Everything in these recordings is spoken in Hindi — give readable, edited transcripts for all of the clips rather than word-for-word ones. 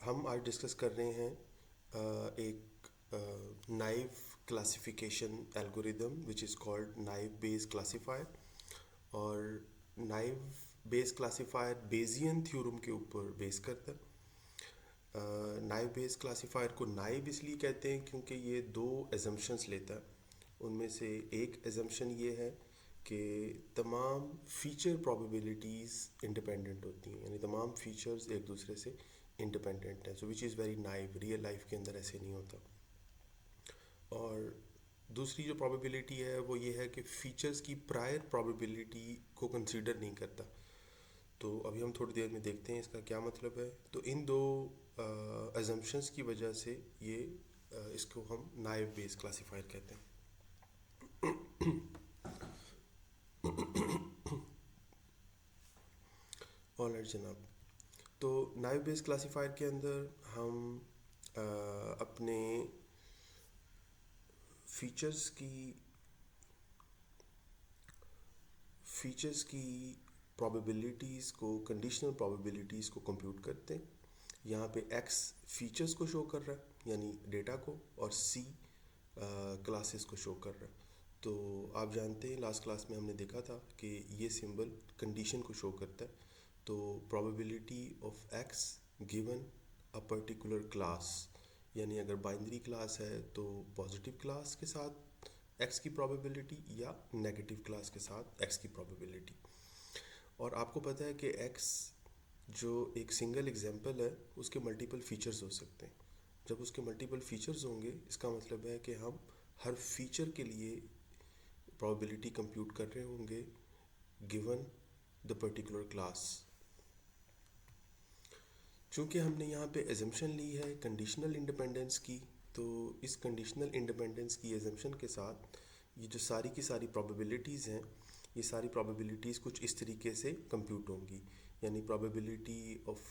हम आज डिस्कस कर रहे हैं एक naive classification algorithm which is called naive Bayes classifier. और naive Bayes classifier Bayesian theorem के ऊपर बेस करता है। नाइव बेस क्लासिफायर को नाइव इसलिए कहते हैं क्योंकि ये दो एजम्पशंस लेता है। उनमें से एक एजम्पशन ये है कि तमाम फीचर प्रोबेबिलिटीज़ इंडिपेंडेंट होती हैं, यानी तमाम फीचर्स एक दूसरे से इंडिपेंडेंट हैं। So which is very naive, real life के अंदर ऐसे नहीं होता। और दूसरी जो प्रोबेबिलिटी है वो ये है कि फीचर्स की प्रायर प्रोबेबिलिटी को कंसीडर नहीं करता। तो अभी हम थोड़ी देर में देखते हैं इसका क्या मतलब है। तो इन दो अजम्पशंस की वजह से ये इसको हम नाइव बेस क्लासिफायर कहते हैं। ऑलराइट जनाब, तो नाइव बेस क्लासिफायर के अंदर हम अपने फीचर्स की प्रोबेबिलिटीज़ को, कंडीशनल प्रोबेबिलिटीज़ को कंप्यूट करते हैं। यहाँ पे x फीचर्स को शो कर रहा है यानी डेटा को, और c क्लासेस को शो कर रहा है। तो आप जानते हैं लास्ट क्लास में हमने देखा था कि ये सिंबल कंडीशन को शो करता है। तो probability of x given a particular class, यानी अगर बाइनरी क्लास है तो पॉजिटिव क्लास के साथ x की प्रोबेबिलिटी या नेगेटिव क्लास के साथ x की प्रोबेबिलिटी। और आपको पता है कि x जो एक सिंगल एग्जांपल है उसके मल्टीपल फीचर्स हो सकते हैं। जब उसके मल्टीपल फीचर्स होंगे इसका मतलब है कि हम हर फीचर के लिए प्रोबेबिलिटी कंप्यूट कर रहे होंगे गिवन द पर्टिकुलर क्लास। चूँकि हमने यहाँ पे एजम्पशन ली है कंडीशनल इंडिपेंडेंस की, तो इस कंडीशनल इंडिपेंडेंस की एजम्पशन के साथ ये जो सारी की सारी प्रोबेबिलिटीज़ हैं, ये सारी प्रोबेबिलिटीज़ कुछ इस तरीके से कंप्यूट होंगी। यानी probability of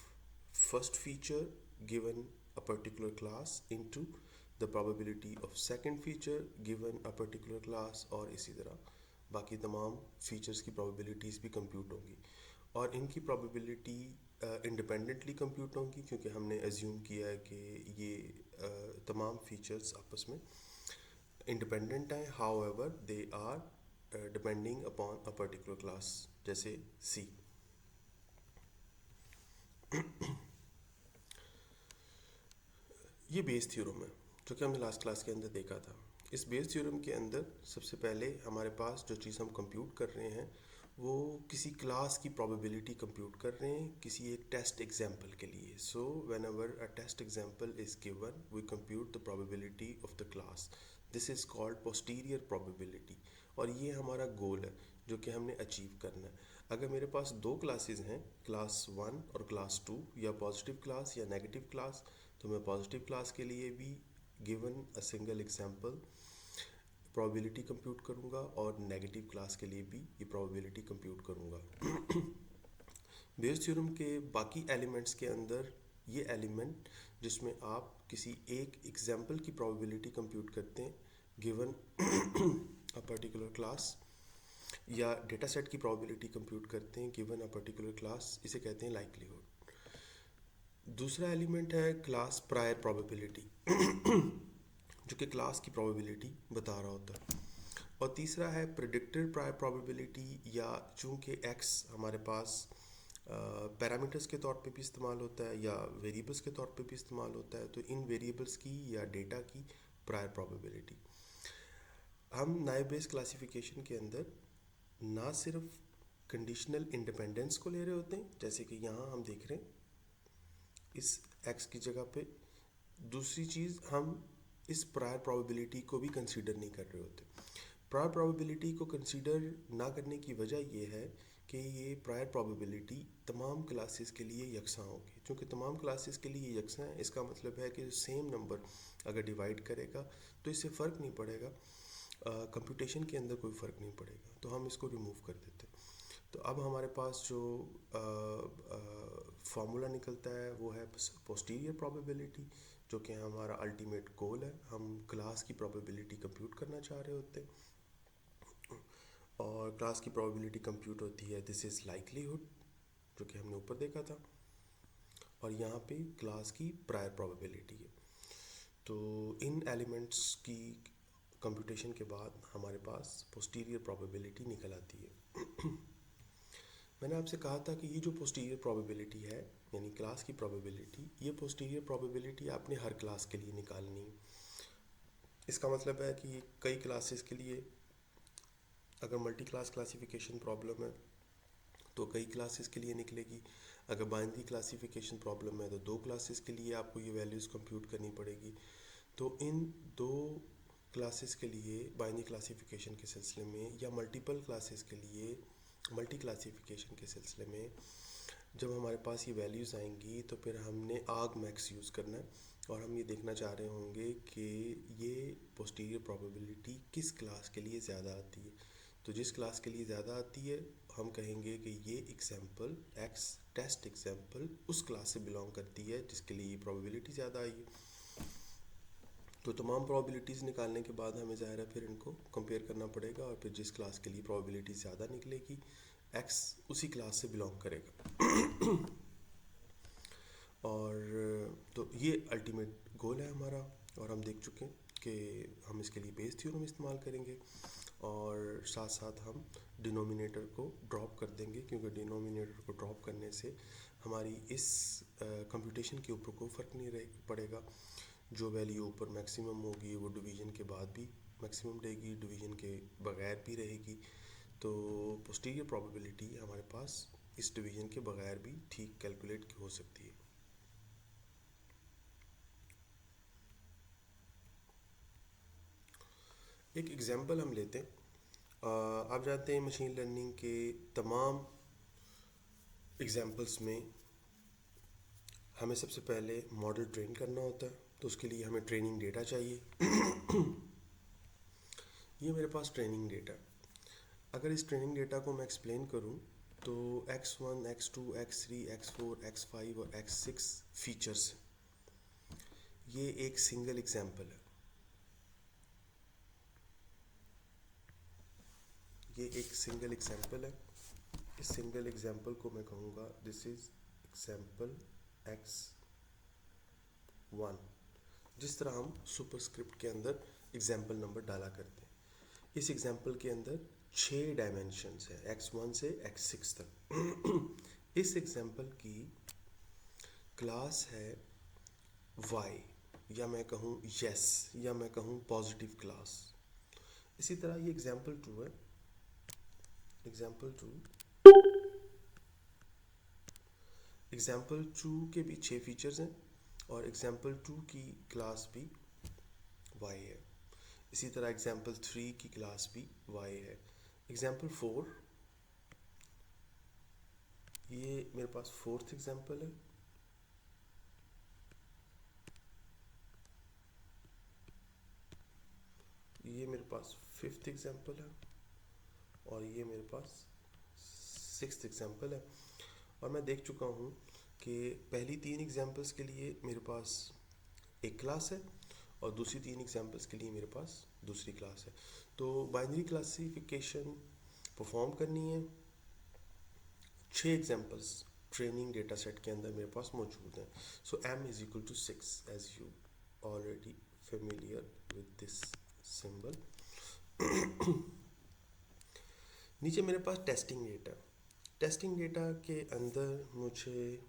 first feature given a particular class into the probability of second feature given a particular class, और इसी तरह बाकी तमाम फीचर्स की प्रोबेबिलिटीज़ भी कंप्यूट होंगी। और इनकी प्रोबेबिलिटी इंडिपेंडेंटली कंप्यूट होंगी क्योंकि हमने एज्यूम किया है कि ये तमाम फीचर्स आपस में इंडिपेंडेंट हैं। However they are depending upon a particular class, जैसे सी। ये बेस थ्योरम है जो कि हमने लास्ट क्लास के अंदर देखा था। इस बेस थ्योरम के अंदर सबसे पहले हमारे पास जो चीज़ हम कंप्यूट कर रहे हैं वो किसी क्लास की प्रोबेबिलिटी कंप्यूट कर रहे हैं किसी एक टेस्ट एग्जांपल के लिए। So whenever a test example is given we compute the probability of the class. This is called posterior probability, और ये हमारा गोल है जो कि हमने अचीव करना है। अगर मेरे पास दो क्लासेस हैं, क्लास 1 और क्लास 2, या पॉजिटिव क्लास या नेगेटिव क्लास, तो मैं पॉजिटिव क्लास के लिए भी given a single example probability compute करूँगा और नेगेटिव क्लास के लिए भी ये प्रोबेबिलिटी कंप्यूट करूँगा। बेस थ्योरम के बाकी एलिमेंट्स के अंदर ये एलिमेंट जिसमें आप किसी एक एग्जांपल की प्रोबेबिलिटी कंप्यूट करते हैं गिवन अ पर्टिकुलर क्लास, या डेटा सेट की प्रोबेबिलिटी कंप्यूट करते हैं गिवन अ पर्टिकुलर क्लास, इसे कहते हैं लाइक्लीहुड। दूसरा एलिमेंट है क्लास प्रायर प्रोबेबिलिटी जो कि क्लास की प्रोबेबिलिटी बता रहा होता है। और तीसरा है प्रेडिक्टेड प्रायर प्रोबेबिलिटी, या चूँकि x हमारे पास पैरामीटर्स के तौर पे भी इस्तेमाल होता है या वेरिएबल्स के तौर पे भी इस्तेमाल होता है, तो इन वेरिएबल्स की या डेटा की प्रायर प्रोबेबिलिटी। हम नाइव बेस क्लासिफिकेशन के अंदर ना सिर्फ कंडीशनल इंडिपेंडेंस को ले रहे होते हैं, जैसे कि यहाँ हम देख रहे हैं इस x की जगह पे, दूसरी चीज़ हम इस प्रायर प्रोबेबिलिटी को भी कंसीडर नहीं कर रहे होते। प्रायर प्रोबेबिलिटी को कंसीडर ना करने की वजह ये है कि ये प्रायर प्रोबेबिलिटी तमाम क्लासेस के लिए यकसां होगी। क्योंकि तमाम क्लासेस के लिए यकसां है, इसका मतलब है कि सेम नंबर अगर डिवाइड करेगा तो इससे फ़र्क नहीं पड़ेगा, कंप्यूटेशन के अंदर कोई फ़र्क नहीं पड़ेगा, तो हम इसको रिमूव कर देते हैं। तो अब हमारे पास जो फार्मूला निकलता है वो है पोस्टीरियर प्रोबेबिलिटी, जो कि हमारा अल्टीमेट गोल है। हम क्लास की प्रोबेबिलिटी कंप्यूट करना चाह रहे होते हैं, और क्लास की प्रोबेबिलिटी कंप्यूट होती है दिस इज़ लाइक्लीहुड, जो कि हमने ऊपर देखा था। और यहाँ पे क्लास की प्रायर प्रोबेबिलिटी है। तो इन एलिमेंट्स की कंप्यूटेशन के बाद हमारे पास पोस्टीरियर प्रोबेबिलिटी निकल आती है। मैंने आपसे कहा था कि ये जो पोस्टीरियर प्रोबेबिलिटी है यानी क्लास की प्रोबेबिलिटी, ये पोस्टीरियर प्रोबेबिलिटी आपने हर क्लास के लिए निकालनी है। इसका मतलब है कि कई क्लासेस के लिए अगर मल्टी क्लास क्लासिफिकेशन प्रॉब्लम है तो कई क्लासेस के लिए निकलेगी। अगर बाइनरी क्लासिफिकेशन प्रॉब्लम है तो दो क्लासेस के लिए आपको ये वैल्यूज़ कंप्यूट करनी पड़ेगी। तो इन दो क्लासेस के लिए बाइनरी क्लासिफिकेशन के सिलसिले में या मल्टीपल क्लासेस के लिए मल्टी क्लासिफिकेशन के सिलसिले में जब हमारे पास ये वैल्यूज़ आएंगी तो फिर हमने आर्ग मैक्स यूज़ करना है और हम ये देखना चाह रहे होंगे कि ये पोस्टीरियर प्रोबेबिलिटी किस क्लास के लिए ज़्यादा आती है। तो जिस क्लास के लिए ज़्यादा आती है हम कहेंगे कि ये एग्जाम्पल एक्स टेस्ट एग्जाम्पल उस क्लास से बिलोंग करती है जिसके लिए ये प्रोबेबिलिटी ज़्यादा आई है। तो तमाम प्रोबेबिलिटीज़ निकालने के बाद हमें ज़ाहिर है फिर इनको कंपेयर करना पड़ेगा और फिर जिस क्लास के लिए प्रोबेबिलिटी ज़्यादा निकलेगी एक्स उसी क्लास से बिलोंग करेगा। और तो ये अल्टीमेट गोल है हमारा और हम देख चुके हैं कि हम इसके लिए बेस थ्योरम इस्तेमाल करेंगे और साथ साथ हम डिनोमिनेटर को ड्रॉप कर देंगे क्योंकि डिनोमिनेटर को ड्रॉप करने से हमारी इस कंप्यूटेशन के ऊपर कोई फ़र्क नहीं रह पड़ेगा। जो वैल्यू ऊपर मैक्सिमम होगी वो डिवीज़न के बाद भी मैक्सिमम रहेगी, डिवीज़न के बगैर भी रहेगी। तो पोस्टीरियर प्रोबेबिलिटी हमारे पास इस डिवीज़न के बगैर भी ठीक कैलकुलेट हो सकती है। एक एग्जांपल हम लेते हैं। आप जानते हैं मशीन लर्निंग के तमाम एग्जांपल्स में हमें सबसे पहले मॉडल ट्रेन करना होता है, तो उसके लिए हमें ट्रेनिंग डेटा चाहिए। ये मेरे पास ट्रेनिंग डेटा। अगर इस ट्रेनिंग डेटा को मैं एक्सप्लेन करूं तो x1, x2, x3, x4, x5 और x6 फीचर्स, ये एक सिंगल एग्जांपल है। ये एक सिंगल एग्जांपल है। इस सिंगल एग्जांपल को मैं कहूँगा दिस इज एग्जांपल x1। जिस तरह हम सुपरस्क्रिप्ट के अंदर एग्जांपल नंबर डाला करते हैं, इस एग्जांपल के अंदर 6 डायमेंशंस है x1 से x6 तक। इस एग्जांपल की क्लास है y या मैं कहूँ yes या मैं कहूँ पॉजिटिव क्लास। इसी तरह ये एग्जांपल 2 है। एग्जाम्पल 2 के भी 6 फीचर्स हैं और एग्जाम्पल 2 की क्लास भी y है। इसी तरह एग्जाम्पल 3 की क्लास भी y है। एग्जाम्पल 4, ये मेरे पास फोर्थ एग्जाम्पल है। ये मेरे पास फिफ्थ एग्जाम्पल है और ये मेरे पास सिक्स्थ एग्जाम्पल है। और मैं देख चुका हूँ कि पहली 3 एग्जाम्पल्स के लिए मेरे पास एक क्लास है और दूसरी 3 एग्जाम्पल्स के लिए मेरे पास दूसरी क्लास है। तो बाइनरी क्लासिफिकेशन परफॉर्म करनी है। 6 एग्जाम्पल्स ट्रेनिंग डेटा सेट के अंदर मेरे पास मौजूद हैं। So m is equal to 6 as you already familiar with this symbol. नीचे मेरे पास टेस्टिंग डेटा के अंदर मुझे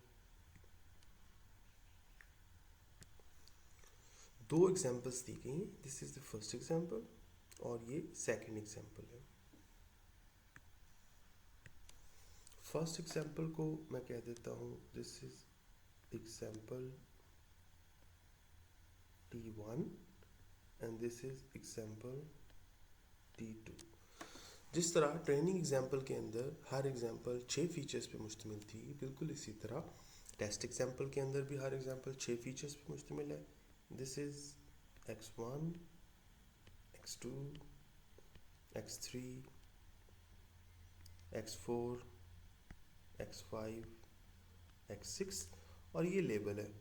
2 एग्जाम्पल्स दी गई। This is the first example और ये सेकंड एग्जाम्पल है। फर्स्ट एग्जाम्पल को मैं कह देता हूँ this is example T1 and this is example T2। जिस तरह ट्रेनिंग एग्जाम्पल के अंदर हर एग्जाम्पल 6 फीचर्स पे मुश्तमिल थी, बिल्कुल इसी तरह टेस्ट एग्जाम्पल के अंदर भी हर एग्जाम्पल 6 फीचर्स पे मुश्तमिल है। This is x1, x2, x3, x4, x5, x6 और ये लेबल है।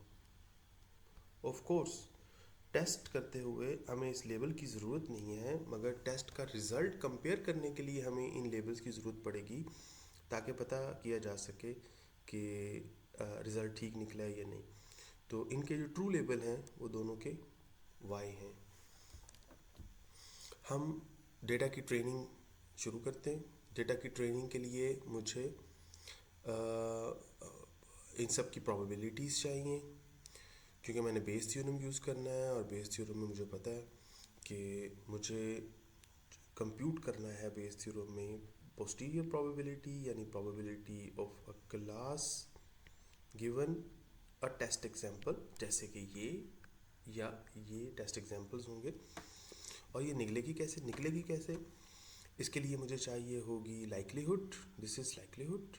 ऑफ कोर्स टेस्ट करते हुए हमें इस लेबल की ज़रूरत नहीं है, मगर टेस्ट का रिज़ल्ट कंपेयर करने के लिए हमें इन लेबल्स की ज़रूरत पड़ेगी ताकि पता किया जा सके कि रिज़ल्ट ठीक निकला है या नहीं। तो इनके जो ट्रू लेबल हैं वो दोनों के y हैं। हम डेटा की ट्रेनिंग शुरू करते हैं। डेटा की ट्रेनिंग के लिए मुझे इन सब की प्रोबेबिलिटीज़ चाहिए, क्योंकि मैंने बेस थ्योरम यूज़ करना है और बेस थ्योरम में मुझे पता है कि मुझे कंप्यूट करना है बेस थ्योरम में पोस्टीरियर प्रोबेबिलिटी, यानी probability of a class given a test example, जैसे कि ये या ये टेस्ट एग्जांपल्स होंगे। और ये निकलेगी कैसे, इसके लिए मुझे चाहिए होगी लाइक्लीहुड। दिस इज़ लाइक्लीहुड,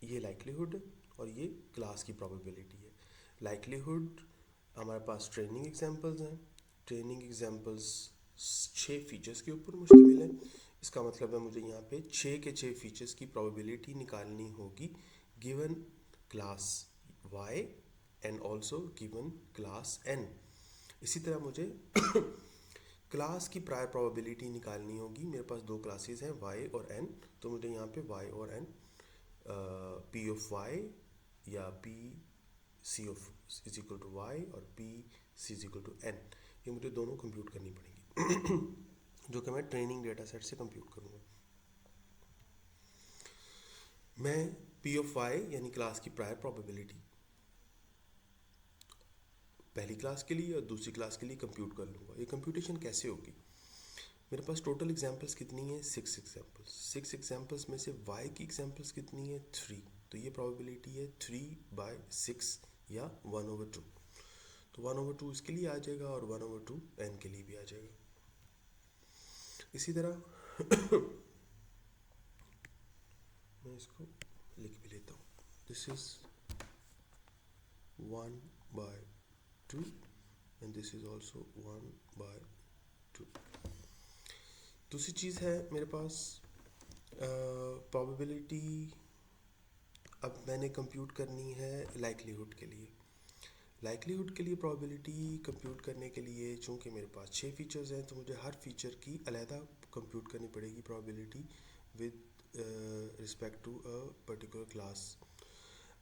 ये लाइक्लीहुड और ये क्लास की प्रोबेबिलिटी है। लाइक्लीहुड हमारे पास ट्रेनिंग एग्जांपल्स हैं। ट्रेनिंग एग्जांपल्स 6 फीचर्स के ऊपर मुश्तमिल है। इसका मतलब है मुझे यहाँ पे 6 के 6 फीचर्स की प्रोबेबिलिटी निकालनी होगी given class y and also given class n। इसी तरह मुझे क्लास की प्रायर प्रोबेबिलिटी निकालनी होगी। मेरे पास दो क्लासेस हैं y और n, तो मुझे यहाँ पे y और n p ऑफ y या p c of is equal to y और p c is equal to n, ये मुझे दोनों कंप्यूट करनी पड़ेंगी जो कि मैं ट्रेनिंग डेटा सेट से कंप्यूट करूँगा। मैं p ऑफ y यानी क्लास की प्रायर प्रोबेबिलिटी पहली क्लास के लिए और दूसरी क्लास के लिए कंप्यूट कर लूँगा। ये कंप्यूटेशन कैसे होगी? मेरे पास टोटल एग्जांपल्स कितनी है? 6 एग्जांपल्स। 6 एग्जांपल्स में से y की एग्जांपल्स कितनी है? 3। तो ये प्रोबेबिलिटी है 3/6 या 1/2। तो 1/2 इसके लिए आ जाएगा और 1/2 n के लिए भी आ जाएगा। इसी तरह मैं इसको लिख भी लेता हूँ। This is 1/2 and this is also 1/2। दूसरी चीज़ है मेरे पास प्रोबेबिलिटी। अब मैंने कंप्यूट करनी है लाइक्लीहुड के लिए। लाइक्लीहुड के लिए प्रोबेबिलिटी कंप्यूट करने के लिए चूँकि मेरे पास 6 फीचर्स हैं, तो मुझे हर फीचर की अलहदा कंप्यूट करनी पड़ेगी probability with respect to a particular class.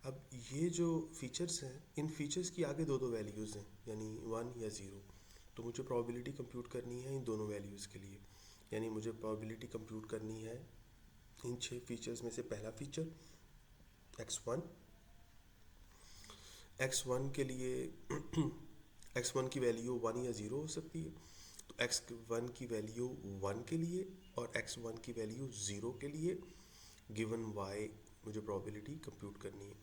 अब ये जो फीचर्स हैं, इन फीचर्स की आगे दो वैल्यूज़ हैं, यानी 1 या 0। तो मुझे प्रोबेबिलिटी कंप्यूट करनी है इन दोनों वैल्यूज़ के लिए। यानी मुझे प्रोबेबिलिटी कंप्यूट करनी है इन 6 फीचर्स में से पहला फीचर x1। x1 के लिए x1 की वैल्यू 1 या 0 हो सकती है। तो x1 की वैल्यू 1 के लिए और x1 की वैल्यू 0 के लिए गिवन y मुझे प्रोबेबिलिटी कंप्यूट करनी है।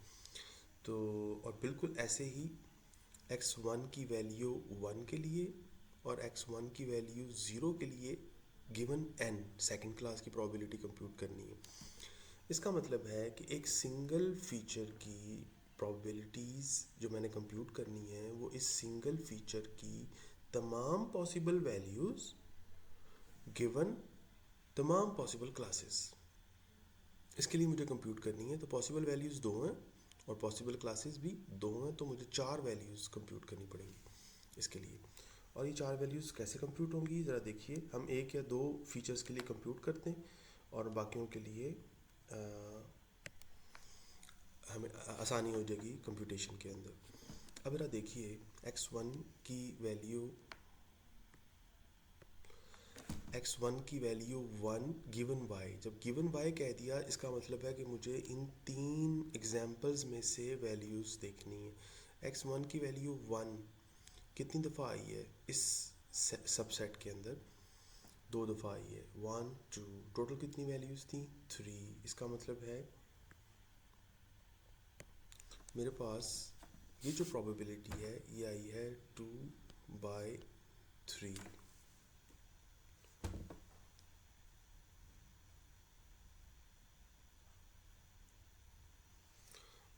तो और बिल्कुल ऐसे ही x1 की वैल्यू 1 के लिए और x1 की वैल्यू 0 के लिए गिवन n सेकंड क्लास की प्रोबेबिलिटी कंप्यूट करनी है। इसका मतलब है कि एक सिंगल फीचर की प्रोबेबिलिटीज़ जो मैंने कंप्यूट करनी है वो इस सिंगल फीचर की तमाम पॉसिबल वैल्यूज़ गिवन तमाम पॉसिबल क्लासेस, इसके लिए मुझे कंप्यूट करनी है। तो पॉसिबल वैल्यूज़ 2 हैं और पॉसिबल क्लासेस भी 2 हैं, तो मुझे 4 वैल्यूज़ कंप्यूट करनी पड़ेंगी इसके लिए। और ये 4 वैल्यूज़ कैसे कंप्यूट होंगी ज़रा देखिए। हम 1 या 2 फीचर्स के लिए कंप्यूट करते हैं और बाकियों के लिए हमें आसानी हो जाएगी कंप्यूटेशन के अंदर। अब ज़रा देखिए x1 की वैल्यू x1 की वैल्यू 1 गिवन y। जब गिवन y कह दिया, इसका मतलब है कि मुझे इन 3 एग्जांपल्स में से वैल्यूज़ देखनी है। x1 की वैल्यू 1 कितनी दफ़ा आई है इस सबसेट के अंदर? 2 दफ़ा आई है। 1 2, टोटल कितनी वैल्यूज़ थी? 3। इसका मतलब है मेरे पास ये जो प्रोबेबिलिटी है ये आई है 2/3।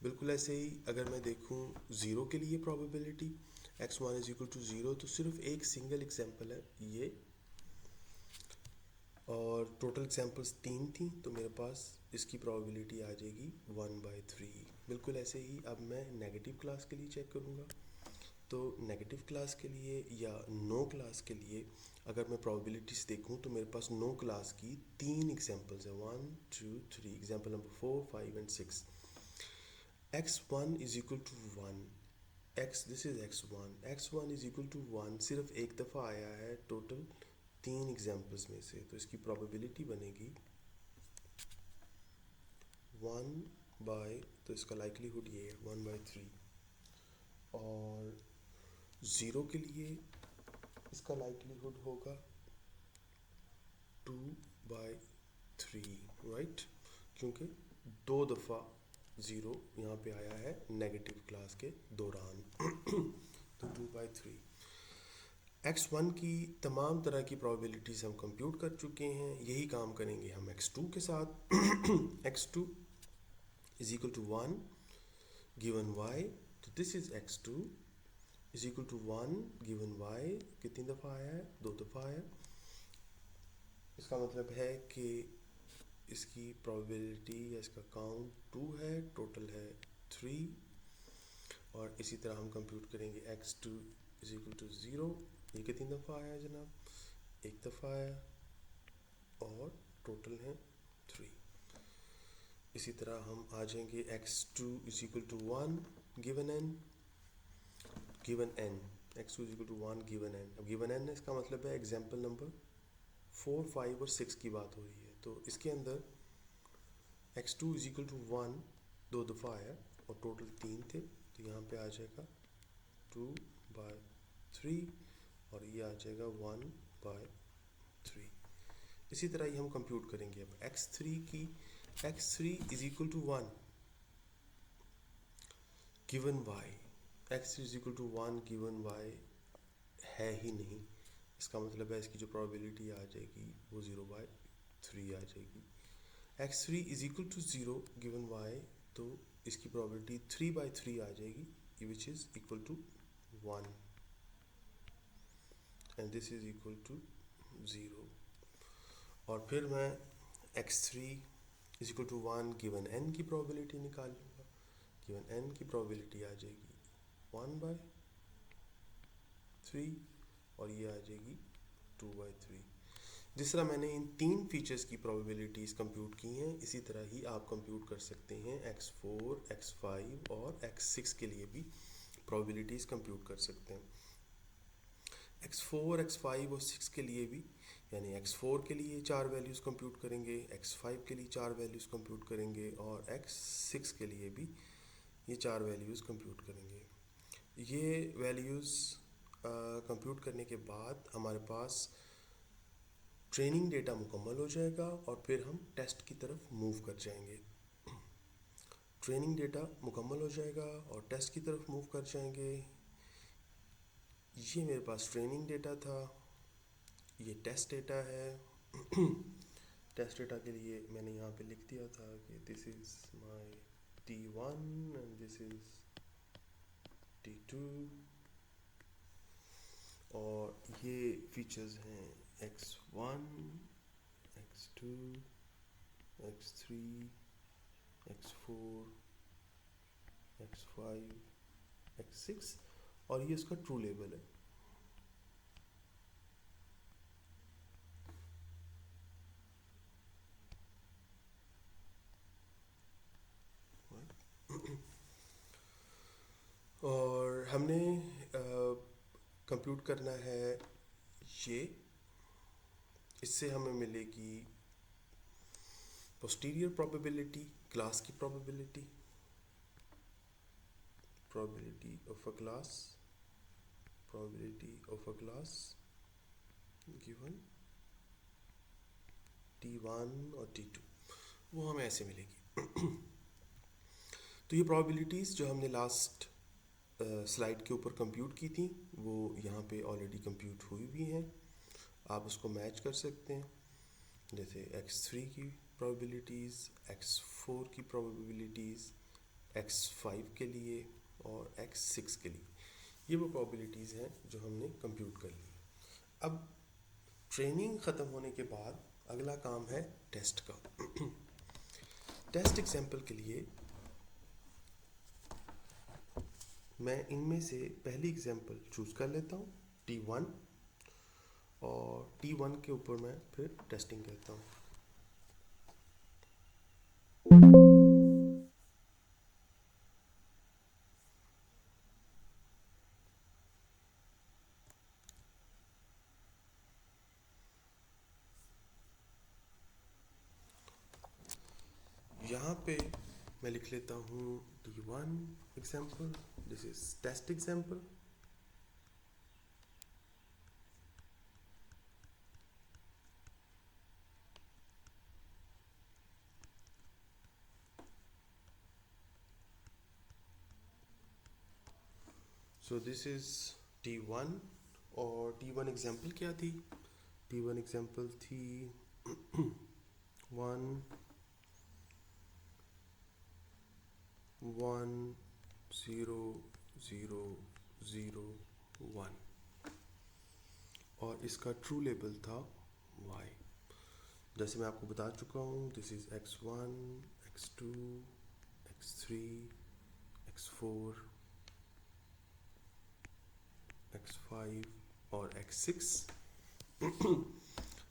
बिल्कुल ऐसे ही अगर मैं देखूं 0 के लिए probability x1 is equal to 0, तो सिर्फ एक सिंगल एग्जांपल है ये और टोटल एग्जांपल्स 3 थी, तो मेरे पास इसकी प्रोबेबिलिटी आ जाएगी 1/3। बिल्कुल ऐसे ही अब मैं नेगेटिव क्लास के लिए चेक करूँगा। तो नेगेटिव क्लास के लिए या नो क्लास के लिए अगर मैं प्रोबेबिलिटीज़ देखूं तो मेरे पास नो क्लास की 3 एग्जांपल्स हैं, 1 2 3। Example number 4 5 and 6। x1 is equal to 1, x this is x1 is equal to 1 सिर्फ एक दफ़ा आया है टोटल 3 एग्जांपल्स में से, तो इसकी प्रोबेबिलिटी बनेगी 1 बाय, तो इसका लाइकलीहुड ये है 1/3। और 0 के लिए इसका लाइकलीहुड होगा 2/3, राइट, क्योंकि 2 दफ़ा 0 यहाँ पे आया है नेगेटिव क्लास के दौरान। तो 2/3। x1 की तमाम तरह की प्रोबेबिलिटीज़ हम कंप्यूट कर चुके हैं, यही काम करेंगे हम x2 के साथ। x2 is equal to 1 given y, तो this is x2 is equal to 1 given y, कितनी दफ़ा आया है, 2 दफ़ा आया। इसका मतलब है कि इसकी प्रोबेबिलिटी या इसका काउंट 2 है, टोटल है 3। और इसी तरह हम कंप्यूट करेंगे x2 इज इक्वल टू 0, ये कितनी दफ़ा आया जनाब, 1 दफ़ा आया, और टोटल है 3। इसी तरह हम आ जाएंगे x2 is equal to 1 given n, x2 is equal to 1 given n। अब गिवन n इसका मतलब है एग्जाम्पल नंबर 4 5 और 6 की बात हो रही है, तो इसके अंदर x2 इज इक्वल टू 1 2 दफ़ा आया और टोटल 3 थे, तो यहाँ पे आ जाएगा 2/3 और ये आ जाएगा 1/3। इसी तरह ही हम कंप्यूट करेंगे अब x3 is equal to 1 given y, x3 is equal to 1 given y है ही नहीं, इसका मतलब है इसकी जो प्रोबेबिलिटी आ जाएगी वो 0/3 आ जाएगी। x3 is equal to 0 given y, तो इसकी प्रोबेबिलिटी 3/3 आ जाएगी, which is equal to 1 and this is equal to 0। और फिर मैं x3 is equal to 1 given n की प्रोबेबिलिटी निकाल लूँगा, गिवन n की प्रोबेबिलिटी आ जाएगी 1/3 और ये आ जाएगी 2/3। जिस तरह मैंने इन 3 फीचर्स की प्रोबेबिलिटीज़ कंप्यूट की हैं, इसी तरह ही आप कंप्यूट कर सकते हैं x4 x5 और x6 के लिए भी प्रोबेबिलिटीज़ कंप्यूट कर सकते हैं। x4 x5 और 6 के लिए भी, यानी x4 के लिए 4 वैल्यूज़ कंप्यूट करेंगे, x5 के लिए 4 वैल्यूज़ कंप्यूट करेंगे और x6 के लिए भी ये 4 वैल्यूज़ कंप्यूट करेंगे। ये वैल्यूज़ कंप्यूट करने के बाद हमारे पास ट्रेनिंग डेटा मुकम्मल हो जाएगा और फिर हम टेस्ट की तरफ मूव कर जाएंगे। ट्रेनिंग डेटा मुकम्मल हो जाएगा और टेस्ट की तरफ मूव कर जाएंगे। ये मेरे पास ट्रेनिंग डेटा था, ये टेस्ट डेटा है। टेस्ट डेटा के लिए मैंने यहाँ पे लिख दिया था कि this is my T1 and this is T2, और ये फीचर्स हैं x1 x2 x3 x4 x5 x6 और ये इसका ट्रू लेवल है। और हमने कंप्यूट करना है ये, इससे हमें मिलेगी पोस्टीरियर प्रोबेबिलिटी, क्लास की probability of a class given T1 और T2, वो हमें ऐसे मिलेगी। तो ये प्रोबेबिलिटीज़ जो हमने लास्ट स्लाइड के ऊपर कंप्यूट की थी वो यहाँ पे ऑलरेडी कंप्यूट हुई भी हैं, आप उसको मैच कर सकते हैं। जैसे x3 की प्रोबेबिलिटीज़, x4 की प्रोबेबिलिटीज़, x5 के लिए और x6 के लिए, ये वो प्रोबेबिलिटीज़ हैं जो हमने कंप्यूट कर ली। अब ट्रेनिंग ख़त्म होने के बाद अगला काम है टेस्ट का। टेस्ट एग्जाम्पल के लिए मैं इनमें से पहली एग्जांपल चूज़ कर लेता हूँ T1, और T1 के ऊपर मैं फिर टेस्टिंग करता हूँ। यहाँ पे मैं लिख लेता हूँ T1 example, this is test example. So this is T1, और T1 एग्जांपल क्या थी? T1 एग्जांपल थी 1 1 0 0 0 1, और इसका ट्रू लेबल था y। जैसे मैं आपको बता चुका हूँ, this is x1 x2 x3 x4 x5 और x6।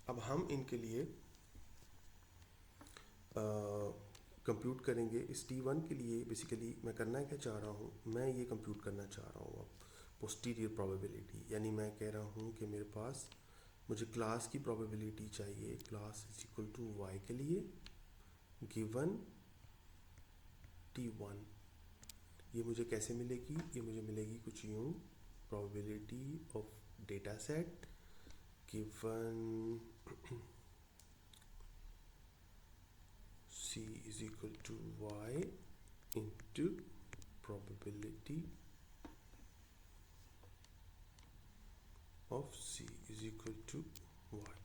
अब हम इनके लिए कंप्यूट करेंगे। इस T1 के लिए बेसिकली मैं करना क्या चाह रहा हूँ, मैं ये कंप्यूट करना चाह रहा हूँ अब पोस्टीरियर प्रोबेबिलिटी, यानी मैं कह रहा हूँ कि मेरे पास मुझे क्लास की प्रोबेबिलिटी चाहिए, class is equal to y के लिए गिवन T1। ये मुझे कैसे मिलेगी? ये मुझे मिलेगी कुछ यूँ, probability of data set given c is equal to y into probability of c is equal to y।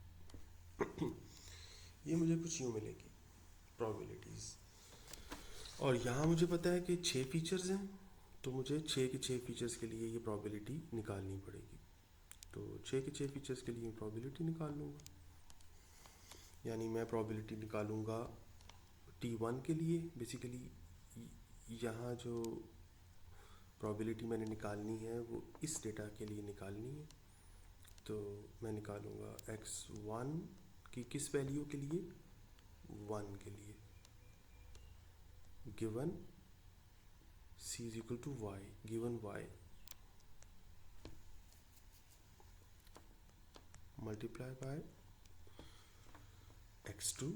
ये मुझे कुछ यूँ मिलेगी प्रोबेबिलिटीज़, और यहाँ मुझे पता है कि 6 फीचर्स हैं, तो मुझे 6 के 6 फीचर्स के लिए ये प्रोबेबिलिटी निकालनी पड़ेगी। तो 6 के 6 फीचर्स के लिए प्रोबेबिलिटी निकाल लूँगा, यानी मैं प्रोबेबिलिटी निकालूँगा T1 के लिए। बेसिकली यहाँ जो प्रोबेबिलिटी मैंने निकालनी है वो इस डेटा के लिए निकालनी है, तो मैं निकालूँगा x1 की किस वैल्यू के लिए? 1 के लिए given c is equal to y, given y multiply by x2,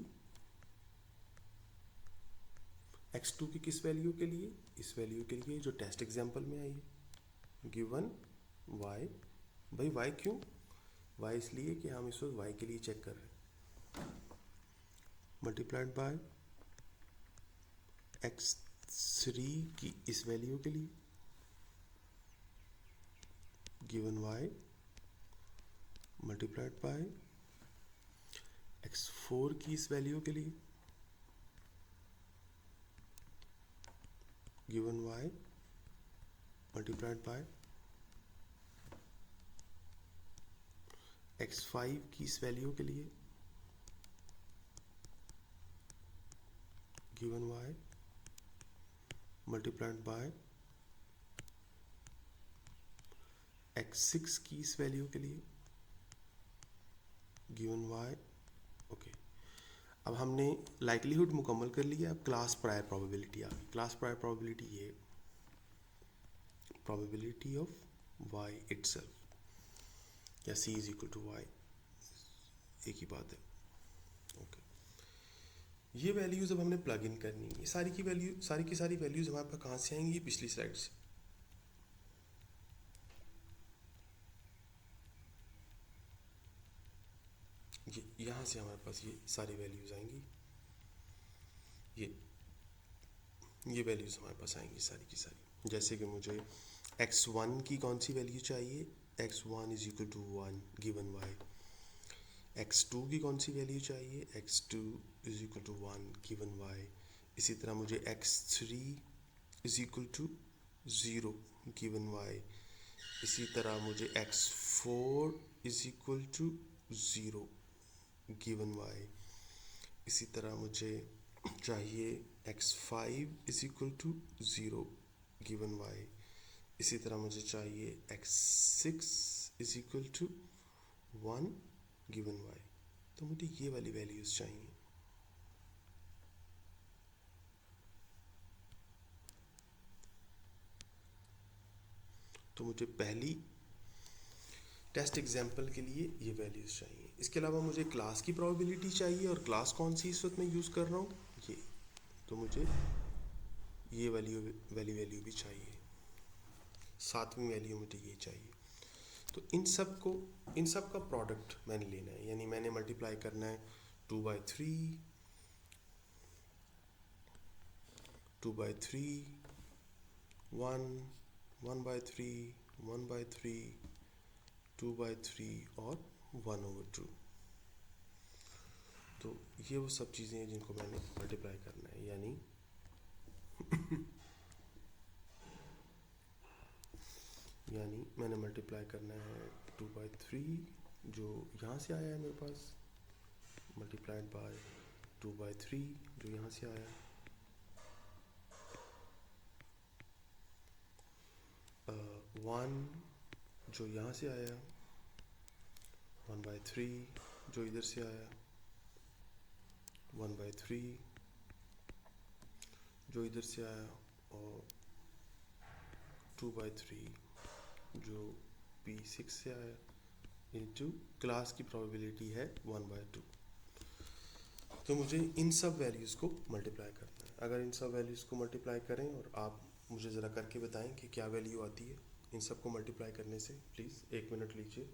x2 की किस वैल्यू के लिए? इस वैल्यू के लिए जो टेस्ट एग्जांपल में आई है, गिवन y। भाई y क्यों? y इसलिए कि हम इस वक्त y के लिए चेक कर रहे हैं, मल्टीप्लाइड बाय x3 की इस वैल्यू के लिए given y multiplied by x4 की इस वैल्यू के लिए given y multiplied by x5 की इस वैल्यू के लिए given y multiplied by x6 की इस वैल्यू के लिए गिवन y। ओके, अब हमने लाइक्लीहुड मुकम्मल कर लिया। अब क्लास प्रायर प्रोबेबिलिटी आ गई। क्लास प्रायर प्रोबेबिलिटी ये प्रोबेबिलिटी ऑफ y इटसेल्फ या c is equal to y, एक ही बात है। ओके, ये वैल्यूज़ अब हमने प्लग इन करनी है। सारी की वैल्यू, सारी की सारी वैल्यूज़ हमारे पास कहाँ से आएंगी? पिछली स्लाइड से। ये यहाँ से हमारे पास ये सारी वैल्यूज़ आएंगी, ये वैल्यूज़ हमारे पास आएंगी सारी की सारी। जैसे कि मुझे x1 की कौन सी वैल्यू चाहिए? x1 is equal to 1 given y। x2 की कौन सी वैल्यू चाहिए? x2 is equal to 1 given y। इसी तरह मुझे x3 is equal to 0 given y। इसी तरह मुझे x4 is equal to 0 given y। इसी तरह मुझे चाहिए x5 is equal to 0 given y। इसी तरह मुझे चाहिए x6 is equal to 1 given y, तो मुझे ये वाली वैल्यूज चाहिए। तो मुझे पहली टेस्ट एग्जाम्पल के लिए ये वैल्यूज चाहिए। इसके अलावा मुझे क्लास की प्रोबेबिलिटी चाहिए, और क्लास कौन सी इस वक्त मैं यूज़ कर रहा हूँ, ये। तो मुझे ये वैल्यू भी चाहिए, सातवीं वैल्यू मुझे ये चाहिए। तो इन सब का प्रोडक्ट मैंने लेना है, यानी मैंने मल्टीप्लाई करना है 2/3, 2/3, 1, 1/3, 1/3, 2/3 और 1/2। तो ये वो सब चीज़ें हैं जिनको मैंने मल्टीप्लाई करना है, यानी मैंने मल्टीप्लाई करना है 2/3 जो यहाँ से आया है मेरे पास, मल्टीप्लाइड बाय 2/3 जो यहाँ से आया, 1 जो यहाँ से आया, 1/3 जो इधर से आया, 1/3 जो इधर से आया, और 2/3 जो P6 से आया, इनटू क्लास की प्रोबेबिलिटी है 1/2। तो मुझे इन सब वैल्यूज़ को मल्टीप्लाई करना है। अगर इन सब वैल्यूज़ को मल्टीप्लाई करें और आप मुझे ज़रा करके बताएं कि क्या वैल्यू आती है इन सब को मल्टीप्लाई करने से, प्लीज़ 1 मिनट लीजिए।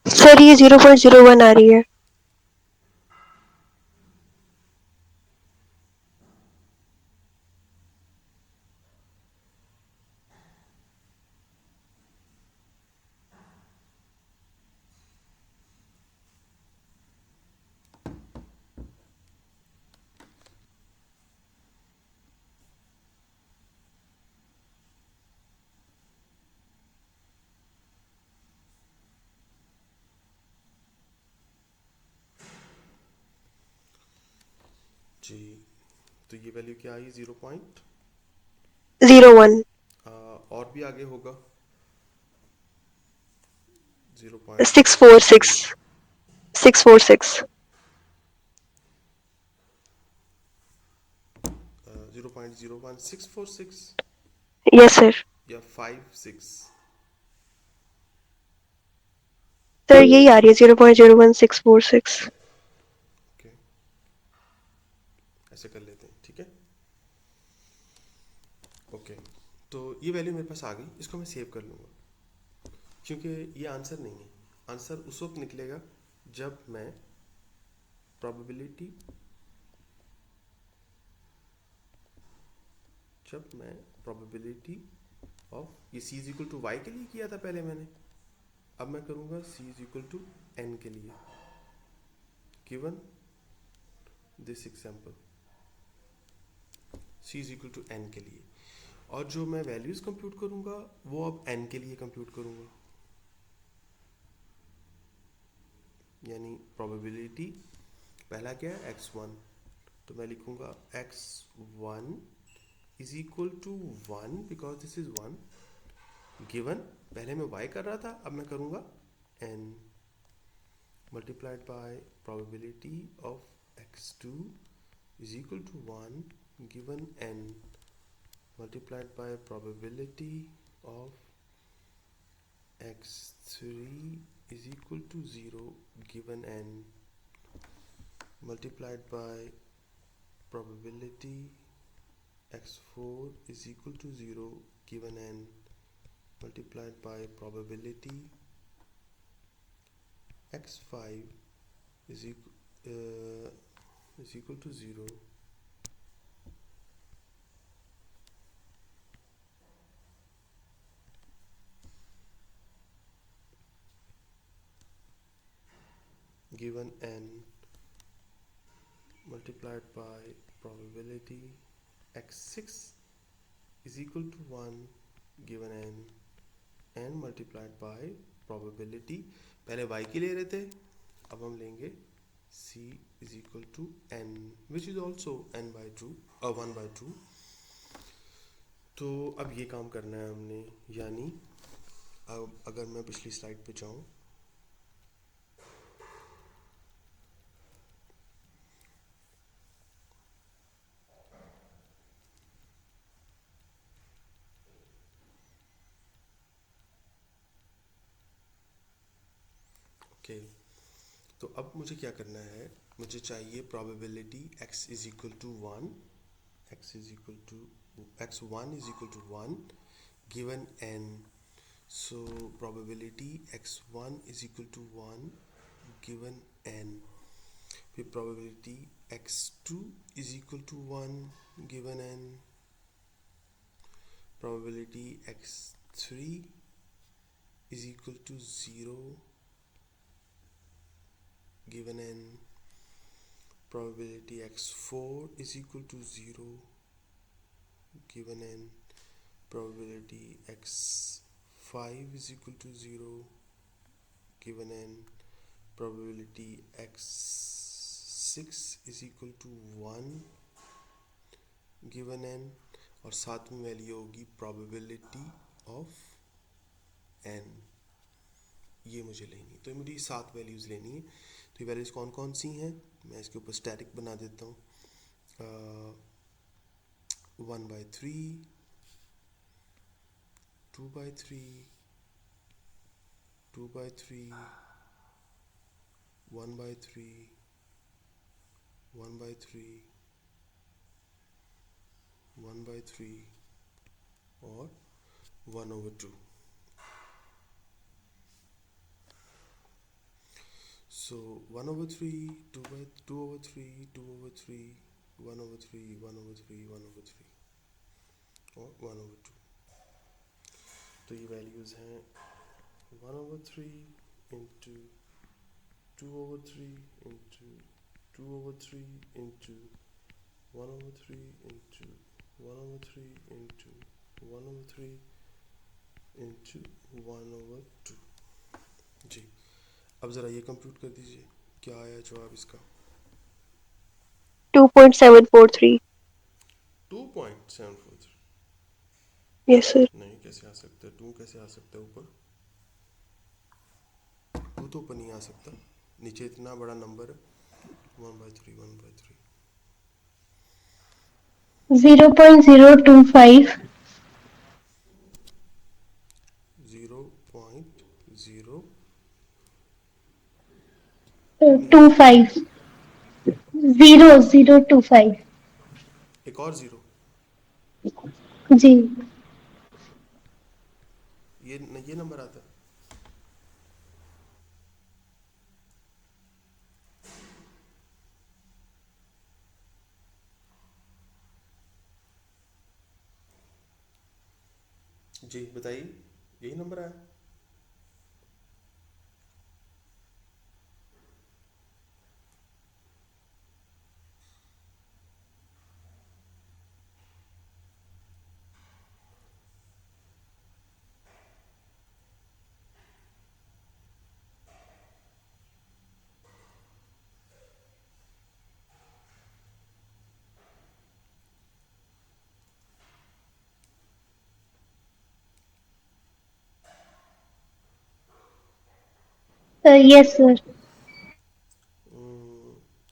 सर ये 0.01 आ रही है। जी, तो ये वैल्यू क्या आई, 0.01। 01 और भी आगे होगा, 646 0.013, 646 0.01646 यस सर। या 56। सर यही आ रही है 0.01646। ओके, ऐसे कर लेते हैं, ठीक है। ओके, तो ये वैल्यू मेरे पास आ गई, इसको मैं सेव कर लूँगा, क्योंकि ये आंसर नहीं है। आंसर उस वक्त निकलेगा जब मैं प्रोबेबिलिटी ऑफ ये c is equal to y के लिए किया था पहले मैंने, अब मैं करूँगा c is equal to n के लिए, given this example, c is equal to n के लिए। और जो मैं वैल्यूज़ कंप्यूट करूँगा वो अब n के लिए कंप्यूट करूँगा, यानी प्रोबेबिलिटी पहला क्या है, x1, तो मैं लिखूँगा x1 is equal to 1 because this is 1, given पहले मैं y कर रहा था, अब मैं करूँगा n, multiplied by probability of x2 is equal to 1 given n, multiplied by probability of x3 is equal to 0 given n, multiplied by probability x4 is equal to 0 given n multiplied by probability x5 is equal to 0 given n multiplied by probability x6 is equal to 1 given n multiplied by probability, पहले y की ले रहे थे, अब हम लेंगे c is equal to n which is also n by 2 1 by 2. तो अब ये काम करना है हमने, यानी अब अगर मैं पिछली स्लाइड पे जाऊँ, ओके तो अब मुझे क्या करना है, मुझे चाहिए probability x is equal to 1, x is equal to x1 is equal to 1 given n. So probability x1 is equal to 1 given n, फिर probability x2 is equal to 1 given n, probability x3 is equal to 0 given n, probability x4 is equal to 0 given n, probability x5 is equal to 0 given n, probability x6 is equal to 1 given n, और साथ में वैल्यू होगी probability of n. ये मुझे लेनी है, तो मुझे 7 वैल्यूज़ लेनी है. तो ये वैल्यूज़ कौन कौन सी हैं, मैं इसके ऊपर स्टैटिक बना देता हूँ. 1/3, 2/3, 2/3, 1/3, 1/3, 1/3 और 1/2. So 1/3, 2/3, 2/3, 1/3, 1/3, 1/3 और 1/2. तो ये वैल्यूज़ हैं 1/3 into 2/3 into 2/3 into 1/3 into 1/3 into 1/3 into 1/2. जी, अब ज़रा ये कंप्यूट कर दीजिए, क्या आया जवाब इसका. 2.743. 2.743. Yes sir. नहीं, कैसे आ सकता है 2, कैसे आ सकता है ऊपर, 2 तो ऊपर नहीं आ सकता, नीचे इतना बड़ा नंबर है. 1/3, 1/3. 0.025. 0.0 25. 0.025. एक और ज़ीरो, जी. ये नंबर आता है. जी बताइए, यही नंबर आया. Yes sir.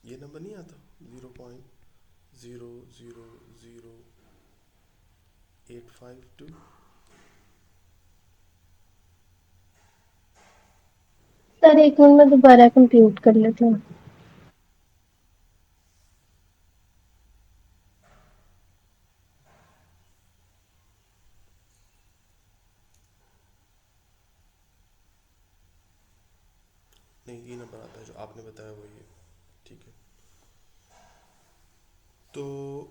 ये नंबर नहीं आता 0.000852. सर एक मिनट में दोबारा कंप्यूट कर लेती हूँ. नहीं, ये नंबर आता है जो आपने बताया वही है, ठीक है। तो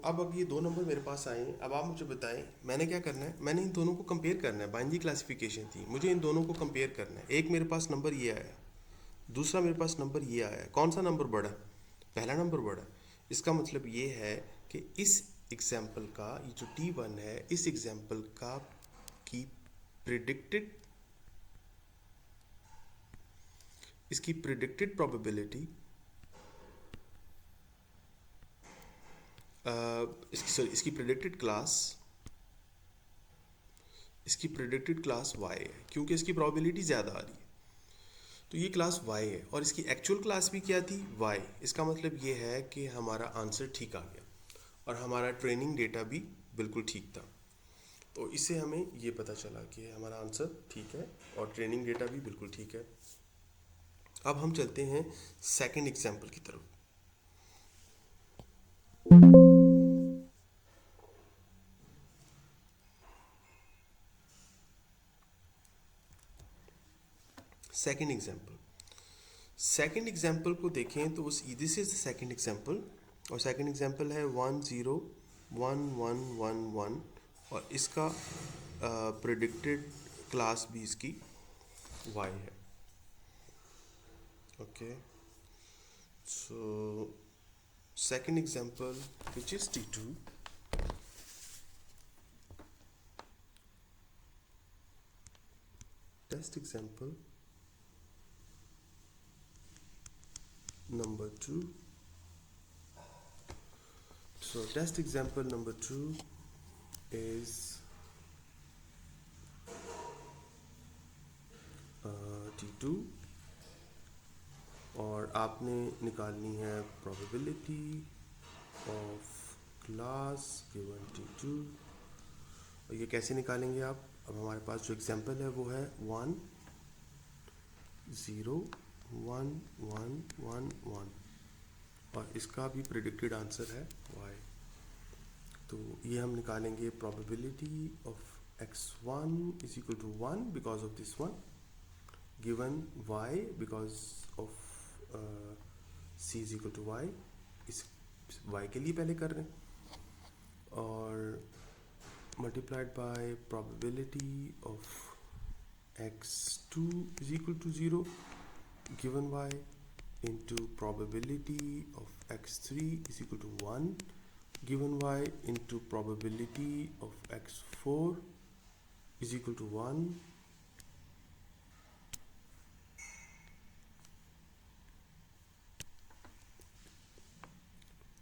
अब ये दो नंबर मेरे पास आए हैं। अब आप मुझे बताएं मैंने क्या करना है। मैंने इन दोनों को कंपेयर करना है। बाइनरी क्लासिफिकेशन थी, मुझे इन दोनों को कंपेयर करना है। एक मेरे पास नंबर ये आया, दूसरा मेरे पास नंबर ये आया। कौन सा नंबर बड़ा है? पहला नंबर बड़ा है। इसका मतलब ये है कि इस एग्जाम्पल का, ये जो T1 है, इस एग्जाम्पल का की प्रिडिक्टेड, इसकी प्रिडिक्टेड प्रोबेबिलिटी, इसकी प्रिडिक्टेड क्लास y है, क्योंकि इसकी प्रोबेबिलिटी ज़्यादा आ रही है। तो ये क्लास y है और इसकी एक्चुअल क्लास भी क्या थी? y। इसका मतलब ये है कि हमारा आंसर ठीक आ गया और हमारा ट्रेनिंग डेटा भी बिल्कुल ठीक था। तो इससे हमें ये पता चला कि हमारा आंसर ठीक है और ट्रेनिंग डेटा भी बिल्कुल ठीक है। अब हम चलते हैं सेकंड एग्जाम्पल की तरफ। सेकंड एग्जाम्पल को देखें तो this is the second example, और सेकंड एग्जाम्पल है 101111 और इसका प्रिडिक्टेड क्लास भी इसकी y है। Okay, so second example which is T2, test example number 2. So test example number 2 is T2 और आपने निकालनी है probability of class given T2। और ये कैसे निकालेंगे आप? अब हमारे पास जो एग्जाम्पल है वो है 1 0 1 1 1 1 और इसका भी प्रिडिक्टेड आंसर है y। तो ये हम निकालेंगे probability of x1 is equal to 1 because of this one, given y because of c is equal to y। इस y के लिए पहले कर रहे हैं, और multiplied by probability of x2 is equal to 0 given y into probability of x3 is equal to 1 given y into probability of x4 is equal to 1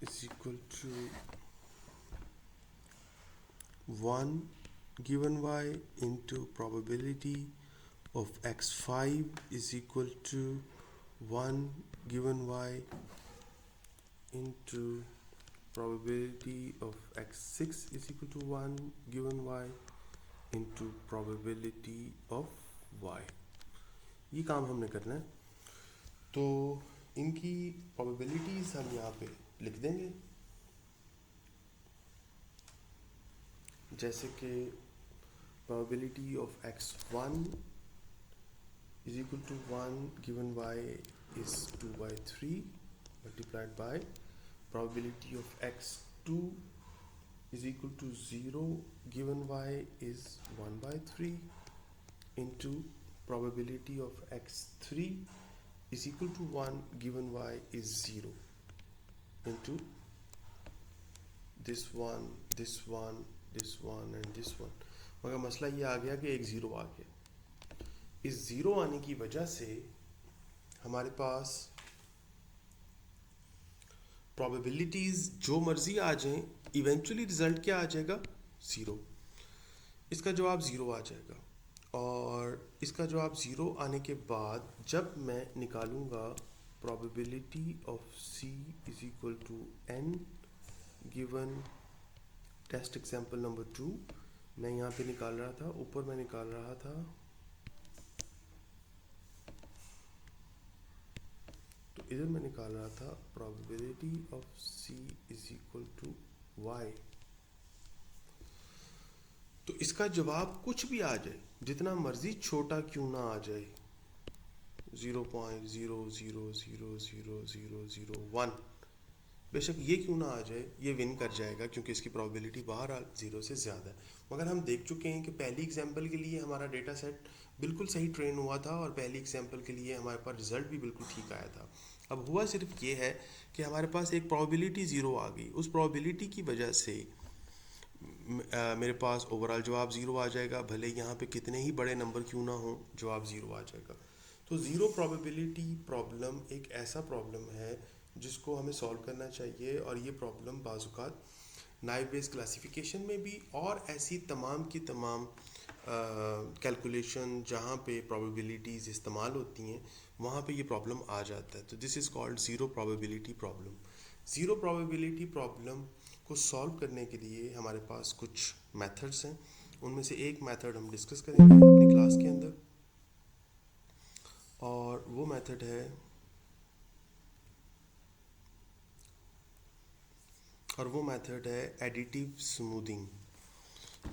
is equal to 1 given y into probability of x5 is equal to 1 given y into probability of x6 is equal to 1 given y into probability of y। ये काम हमने करना है। तो इनकी probabilities हम यहाँ पे लिख देंगे, जैसे कि probability of x1 is equal to 1 given y is 2/3 multiplied by probability of x2 is equal to 0 given y is 1/3 into probability of x3 is equal to 1 given y is 0 into this one and this one। मगर मसला ये आ गया कि एक ज़ीरो आ गया। इस ज़ीरो आने की वजह से हमारे पास probabilities जो मर्जी आ जाएं, इवेंचुअली रिजल्ट क्या आ जाएगा? ज़ीरो। इसका जवाब ज़ीरो आ जाएगा, और इसका जवाब ज़ीरो आने के बाद जब मैं निकालूंगा probability of c is equal to n given test example number 2, मैं यहाँ पे निकाल रहा था, ऊपर मैं निकाल रहा था तो इधर मैं निकाल रहा था probability of c is equal to y। तो इसका जवाब कुछ भी आ जाए, जितना मर्जी छोटा क्यों ना आ जाए, 0.00000001, बेशक ये क्यों ना आ जाए, ये विन कर जाएगा क्योंकि इसकी प्रोबेबिलिटी बहरहाल 0 से ज़्यादा है। मगर हम देख चुके हैं कि पहली एग्जांपल के लिए हमारा डेटा सेट बिल्कुल सही ट्रेन हुआ था और पहली एग्जांपल के लिए हमारे पास रिजल्ट भी बिल्कुल ठीक आया था। अब हुआ सिर्फ ये है कि हमारे पास एक प्रोबेबिलिटी 0 आ गई। उस प्रोबेबिलिटी की वजह से मेरे पास ओवरऑल जवाब ज़ीरो आ जाएगा, भले यहाँ पे कितने ही बड़े नंबर क्यों ना हो, जवाब ज़ीरो आ जाएगा। तो ज़ीरो प्रोबेबिलिटी प्रॉब्लम एक ऐसा प्रॉब्लम है जिसको हमें सॉल्व करना चाहिए, और ये प्रॉब्लम बाज़ात नाइव बेस क्लासिफिकेशन में भी और ऐसी तमाम की तमाम कैलकुलेशन जहाँ पे प्रोबेबिलिटीज़ इस्तेमाल होती हैं वहाँ पे ये प्रॉब्लम आ जाता है। तो this is called zero probability problem. Zero probability problem को सॉल्व करने के लिए हमारे पास कुछ मेथड्स हैं। उनमें से एक मेथड हम डिस्कस करेंगे अपनी क्लास के अंदर, और वो मेथड है additive smoothing.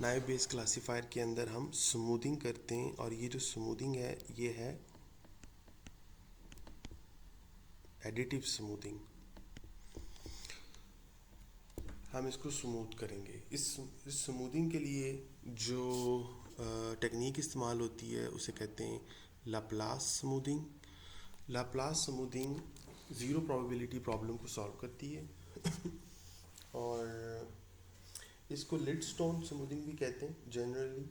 Naive base classifier के अंदर हम स्मूथिंग करते हैं, और ये जो स्मूथिंग है ये है एडिटिव स्मूथिंग। हम इसको स्मूथ करेंगे। इस स्मूथिंग के लिए जो टेक्निक इस्तेमाल होती है उसे कहते हैं Laplace smoothing. Laplace smoothing zero probability problem को सॉल्व करती है और इसको लिडस्टोन स्मूथिंग भी कहते हैं जनरली।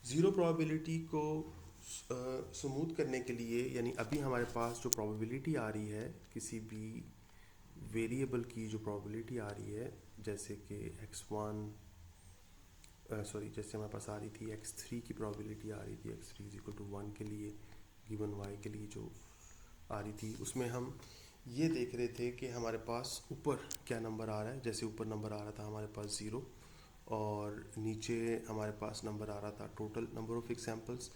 ज़ीरो प्रोबेबिलिटी को स्मूथ करने के लिए, यानी अभी हमारे पास जो प्रोबेबिलिटी आ रही है किसी भी वेरिएबल की, जो प्रोबेबिलिटी आ रही है जैसे कि जैसे हमारे पास आ रही थी x3 की प्रोबेबिलिटी आ रही थी, x3 इज इक्वल टू 1 के लिए गिवन y के लिए जो आ रही थी, उसमें हम ये देख रहे थे कि हमारे पास ऊपर क्या नंबर आ रहा है। जैसे ऊपर नंबर आ रहा था हमारे पास 0, और नीचे हमारे पास नंबर आ रहा था टोटल नंबर ऑफ एग्जाम्पल्स।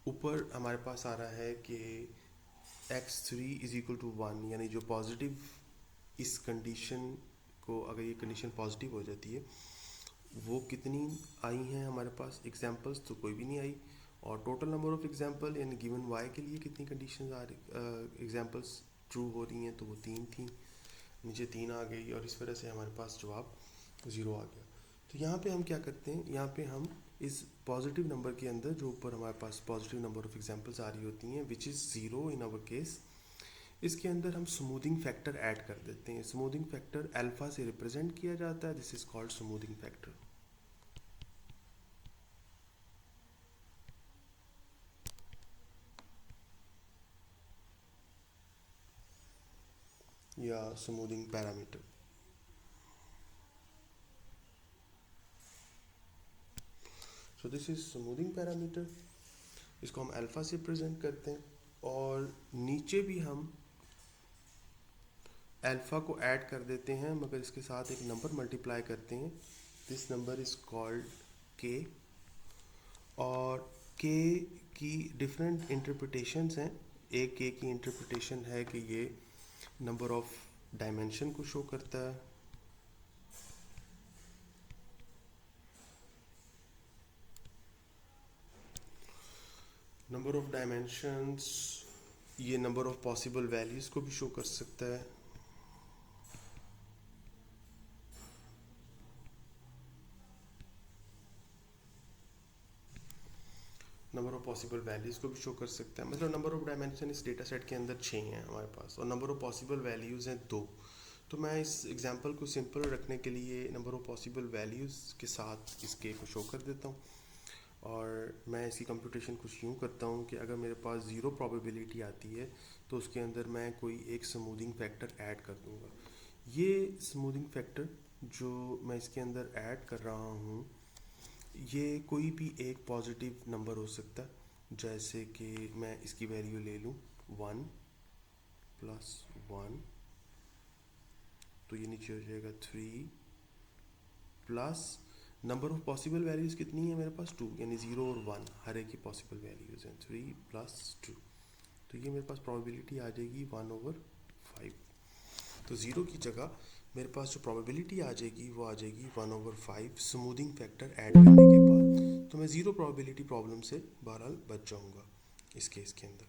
ऊपर हमारे पास आ रहा है कि x3 इज इक्वल टू 1, यानी जो पॉजिटिव, इस कंडीशन को, अगर ये कंडीशन पॉजिटिव हो जाती है, वो कितनी आई हैं हमारे पास एग्जाम्पल्स, तो कोई भी नहीं आई। और टोटल नंबर ऑफ एग्जाम्पल यानी गिवन y के लिए कितनी कंडीशन आ रही, एग्जाम्पल्स ट्रू हो रही हैं, तो वो 3 थी, नीचे 3 आ गई, और इस वजह से हमारे पास जवाब 0 आ गया। तो यहाँ पे हम क्या करते हैं, यहाँ पे हम इस पॉजिटिव नंबर के अंदर जो ऊपर हमारे पास पॉजिटिव नंबर ऑफ एग्जाम्पल्स आ रही होती हैं which is 0 in our case, इसके अंदर हम स्मूथिंग फैक्टर ऐड कर देते हैं। स्मूथिंग फैक्टर अल्फा से रिप्रेजेंट किया जाता है, this is called smoothing factor. या smoothing parameter. So this is smoothing parameter, इसको हम अल्फा से प्रेजेंट करते हैं, और नीचे भी हम अल्फा को ऐड कर देते हैं, मगर इसके साथ एक नंबर मल्टीप्लाई करते हैं। दिस नंबर इज कॉल्ड के, और के की डिफरेंट इंटरप्रिटेशंस हैं। एक के की इंटरप्रिटेशन है कि ये नंबर ऑफ डायमेंशन को शो करता है, नंबर ऑफ डायमेंशंस, ये नंबर ऑफ पॉसिबल वैल्यूज को भी शो कर सकता है। नंबर ऑफ पॉसिबल वैल्यूज को भी शो कर सकता है। मतलब नंबर ऑफ डायमेंशन इस डेटा सेट के अंदर 6 हैं हमारे पास, और नंबर ऑफ पॉसिबल वैल्यूज़ हैं 2। तो मैं इस एग्जांपल को सिंपल रखने के लिए नंबर ऑफ पॉसिबल वैल्यूज़ के साथ इस के को शो कर देता हूँ, और मैं इसकी कंप्यूटेशन कुछ यूँ करता हूँ कि अगर मेरे पास 0 प्रोबेबिलिटी आती है तो उसके अंदर मैं कोई एक स्मूथिंग फैक्टर ऐड कर दूँगा। ये स्मूथिंग फैक्टर जो मैं इसके अंदर ऐड कर रहा हूँ, ये कोई भी एक पॉजिटिव नंबर हो सकता है। जैसे कि मैं इसकी वैल्यू ले लूँ 1 + 1, तो ये नीचे हो जाएगा 3 plus number of possible values कितनी है मेरे पास 2, यानी 0 और 1 हर एक की पॉसिबल वैल्यूज़ हैं, 3 + 2, तो ये मेरे पास प्रोबेबिलिटी आ जाएगी 1/5। तो 0 की जगह मेरे पास जो प्रोबेबिलिटी आ जाएगी वो आ जाएगी 1/5 स्मूथिंग फैक्टर ऐड करने के बाद। तो मैं ज़ीरो प्रोबेबिलिटी प्रॉब्लम से बहरहाल बच जाऊंगा इस केस के अंदर।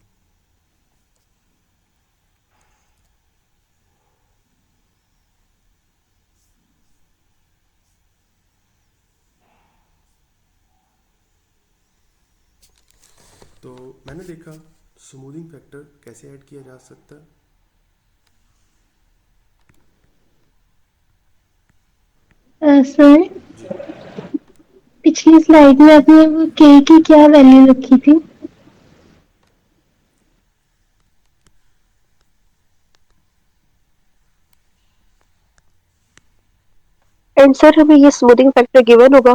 तो मैंने देखा स्मूथिंग फैक्टर कैसे ऐड किया जा सकता है। सर, जी, पिछली स्लाइड में आपने वो के की क्या वैल्यू रखी थी? एंड सर हमें ये स्मूथिंग फैक्टर गिवन होगा।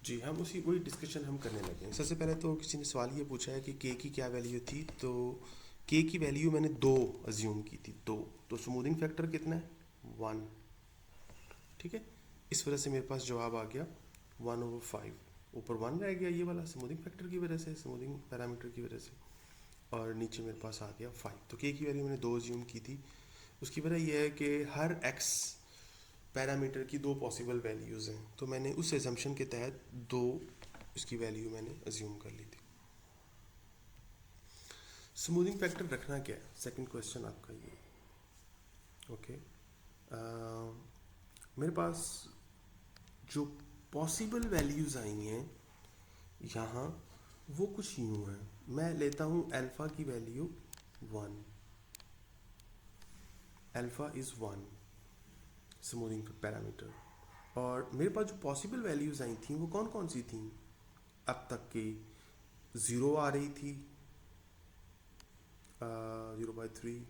जी, हम उसी वही डिस्कशन हम करने लगे हैं। सबसे पहले तो किसी ने सवाल ये पूछा है कि के की क्या वैल्यू थी, तो के की वैल्यू मैंने 2 अज्यूम की थी, 2। तो स्मूथिंग फैक्टर कितना है? 1। ठीक है, इस वजह से मेरे पास जवाब आ गया 1/5। ऊपर 1 रह गया ये वाला स्मूथिंग फैक्टर की वजह से, स्मूथिंग पैरामीटर की वजह से, और नीचे मेरे पास आ गया 5। तो के की वैल्यू मैंने 2 अज्यूम की थी। उसकी वजह यह है कि हर एक्स पैरामीटर की 2 पॉसिबल वैल्यूज़ हैं, तो मैंने उस एजम्पशन के तहत 2 इसकी वैल्यू मैंने अज्यूम कर ली थी। स्मूथिंग फैक्टर रखना क्या है, सेकंड क्वेश्चन आपका ये। ओके, मेरे पास जो पॉसिबल वैल्यूज़ आई हैं यहाँ, वो कुछ यूँ हैं। मैं लेता हूँ अल्फ़ा की value 1, alpha is 1 smoothing parameter. और मेरे पास जो पॉसिबल वैल्यूज़ आई थी वो कौन कौन सी थी अब तक की? 0 आ रही थी, 0/3।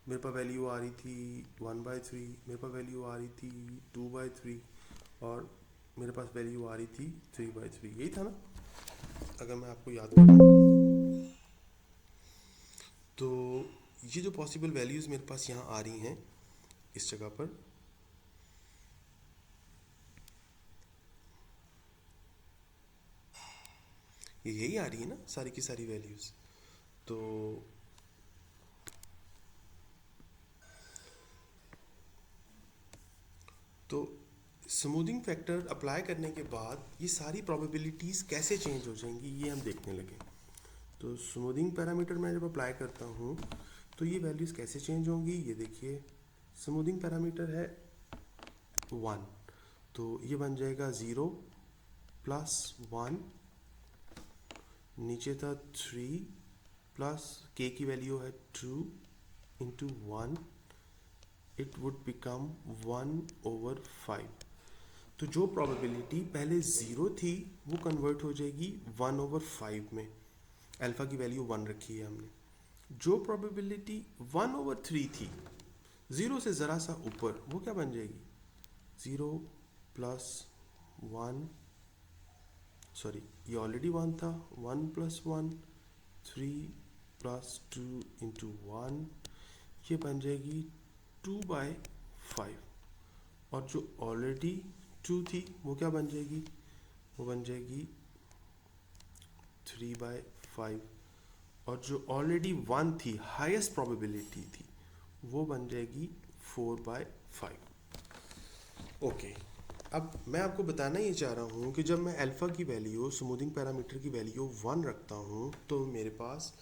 मेरे पास वैल्यू आ रही थी 1/3। मेरे पास वैल्यू आ रही थी 2/3। और मेरे पास वैल्यू आ रही थी 3/3। यही था ना, अगर मैं आपको याद करूँ तो। ये जो पॉसिबल वैल्यूज़ मेरे पास यहाँ आ रही हैं इस जगह पर, ये यही आ रही है ना सारी की सारी वैल्यूज़। तो स्मूथिंग फैक्टर अप्लाई करने के बाद ये सारी प्रोबेबिलिटीज़ कैसे चेंज हो जाएंगी ये हम देखने लगे। तो स्मूथिंग पैरामीटर मैं जब अप्लाई करता हूँ तो ये वैल्यूज़ कैसे चेंज होंगी, ये देखिए। स्मूथिंग पैरामीटर है 1, तो ये बन जाएगा 0 + 1, नीचे था 3 प्लस के की वैल्यू है 2 इंटू 1, इट वुड बिकम 1/5। तो जो प्रोबेबिलिटी पहले 0 थी वो कन्वर्ट हो जाएगी 1/5 में। अल्फ़ा की वैल्यू 1 रखी है हमने। जो प्रोबेबिलिटी 1/3 थी, 0 से ज़रा सा ऊपर, वो क्या बन जाएगी? 0 + 1, सॉरी ये ऑलरेडी 1 था, 1 + 1, 3 + 2 इंटू 1, ये बन जाएगी 2/5। और जो ऑलरेडी 2 थी वो क्या बन जाएगी? वो बन जाएगी 3/5। और जो ऑलरेडी 1 थी, हाईएस्ट प्रोबेबिलिटी थी, वो बन जाएगी 4/5। ओके, अब मैं आपको बताना ये चाह रहा हूँ कि जब मैं अल्फ़ा की वैल्यू, स्मूथिंग पैरामीटर की वैल्यू 1 रखता हूँ तो मेरे पास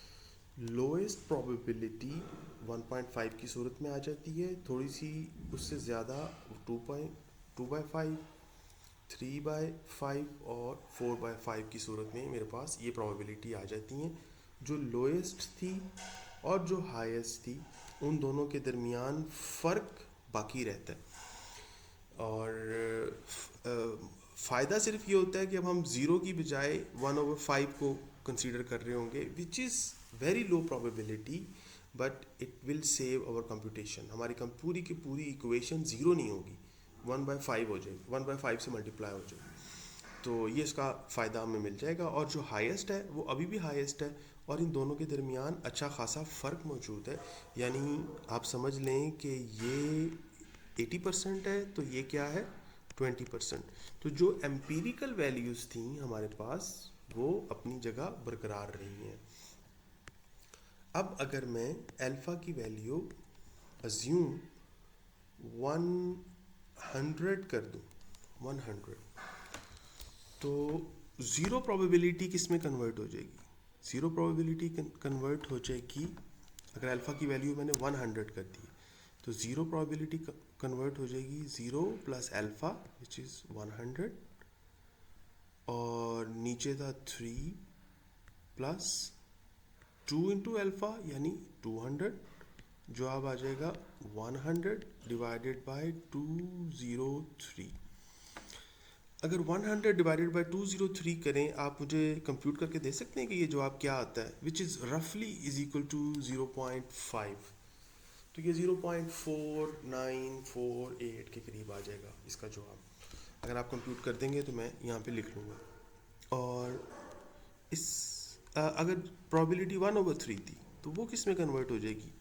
लोएस्ट प्रोबेबिलिटी 1.5 की सूरत में आ जाती है, थोड़ी सी उससे ज़्यादा 2/5, 3/5 और 4/5 की सूरत में मेरे पास ये प्रोबेबिलिटी आ जाती हैं। जो लोएस्ट थी और जो हाईएस्ट थी, उन दोनों के दरमियान फ़र्क बाकी रहता है। और फ़ायदा सिर्फ ये होता है कि अब हम 0 की बजाय 1/5 को कंसीडर कर रहे होंगे, which is very low probability, but it will save our computation. हमारी पूरी की पूरी इक्वेशन 0 नहीं होगी, 1/5 हो जाएगी, 1/5 से मल्टीप्लाई हो जाएगी। तो ये इसका फ़ायदा हमें मिल जाएगा। और जो हाईएस्ट है वो अभी भी हाईएस्ट है, और इन दोनों के दरमियान अच्छा खासा फ़र्क मौजूद है। यानी आप समझ लें कि ये 80% है तो ये क्या है, 20%। तो जो एम्पीरिकल वैल्यूज़ थी हमारे पास वो अपनी जगह बरकरार रही हैं। अब अगर मैं अल्फ़ा की वैल्यू अज्यूम 100 कर दूं, 100, तो ज़ीरो प्रोबेबिलिटी किस में कन्वर्ट हो जाएगी? ज़ीरो प्रोबेबिलिटी कन्वर्ट हो जाएगी अगर अल्फ़ा की वैल्यू मैंने 100 कर दी, तो ज़ीरो प्रोबेबिलिटी कन्वर्ट हो जाएगी 0 प्लस अल्फ़ा विच इज़ 100, और नीचे था 3 प्लस 2 इंटू अल्फ़ा यानी 200, जो अब आ जाएगा 100 डिवाइडेड बाय 203। अगर 100 डिवाइडेड बाय 203 करें, आप मुझे कंप्यूट करके दे सकते हैं कि ये जवाब क्या आता है? विच इज़ रफली इज इक्वल टू 0.5। तो ये 0.4948 के करीब आ जाएगा इसका जवाब। अगर आप कंप्यूट कर देंगे तो मैं यहाँ पे लिख लूँगा। और इस अगर प्रोबेबिलिटी 1/3 थी तो वो किस में कन्वर्ट हो जाएगी?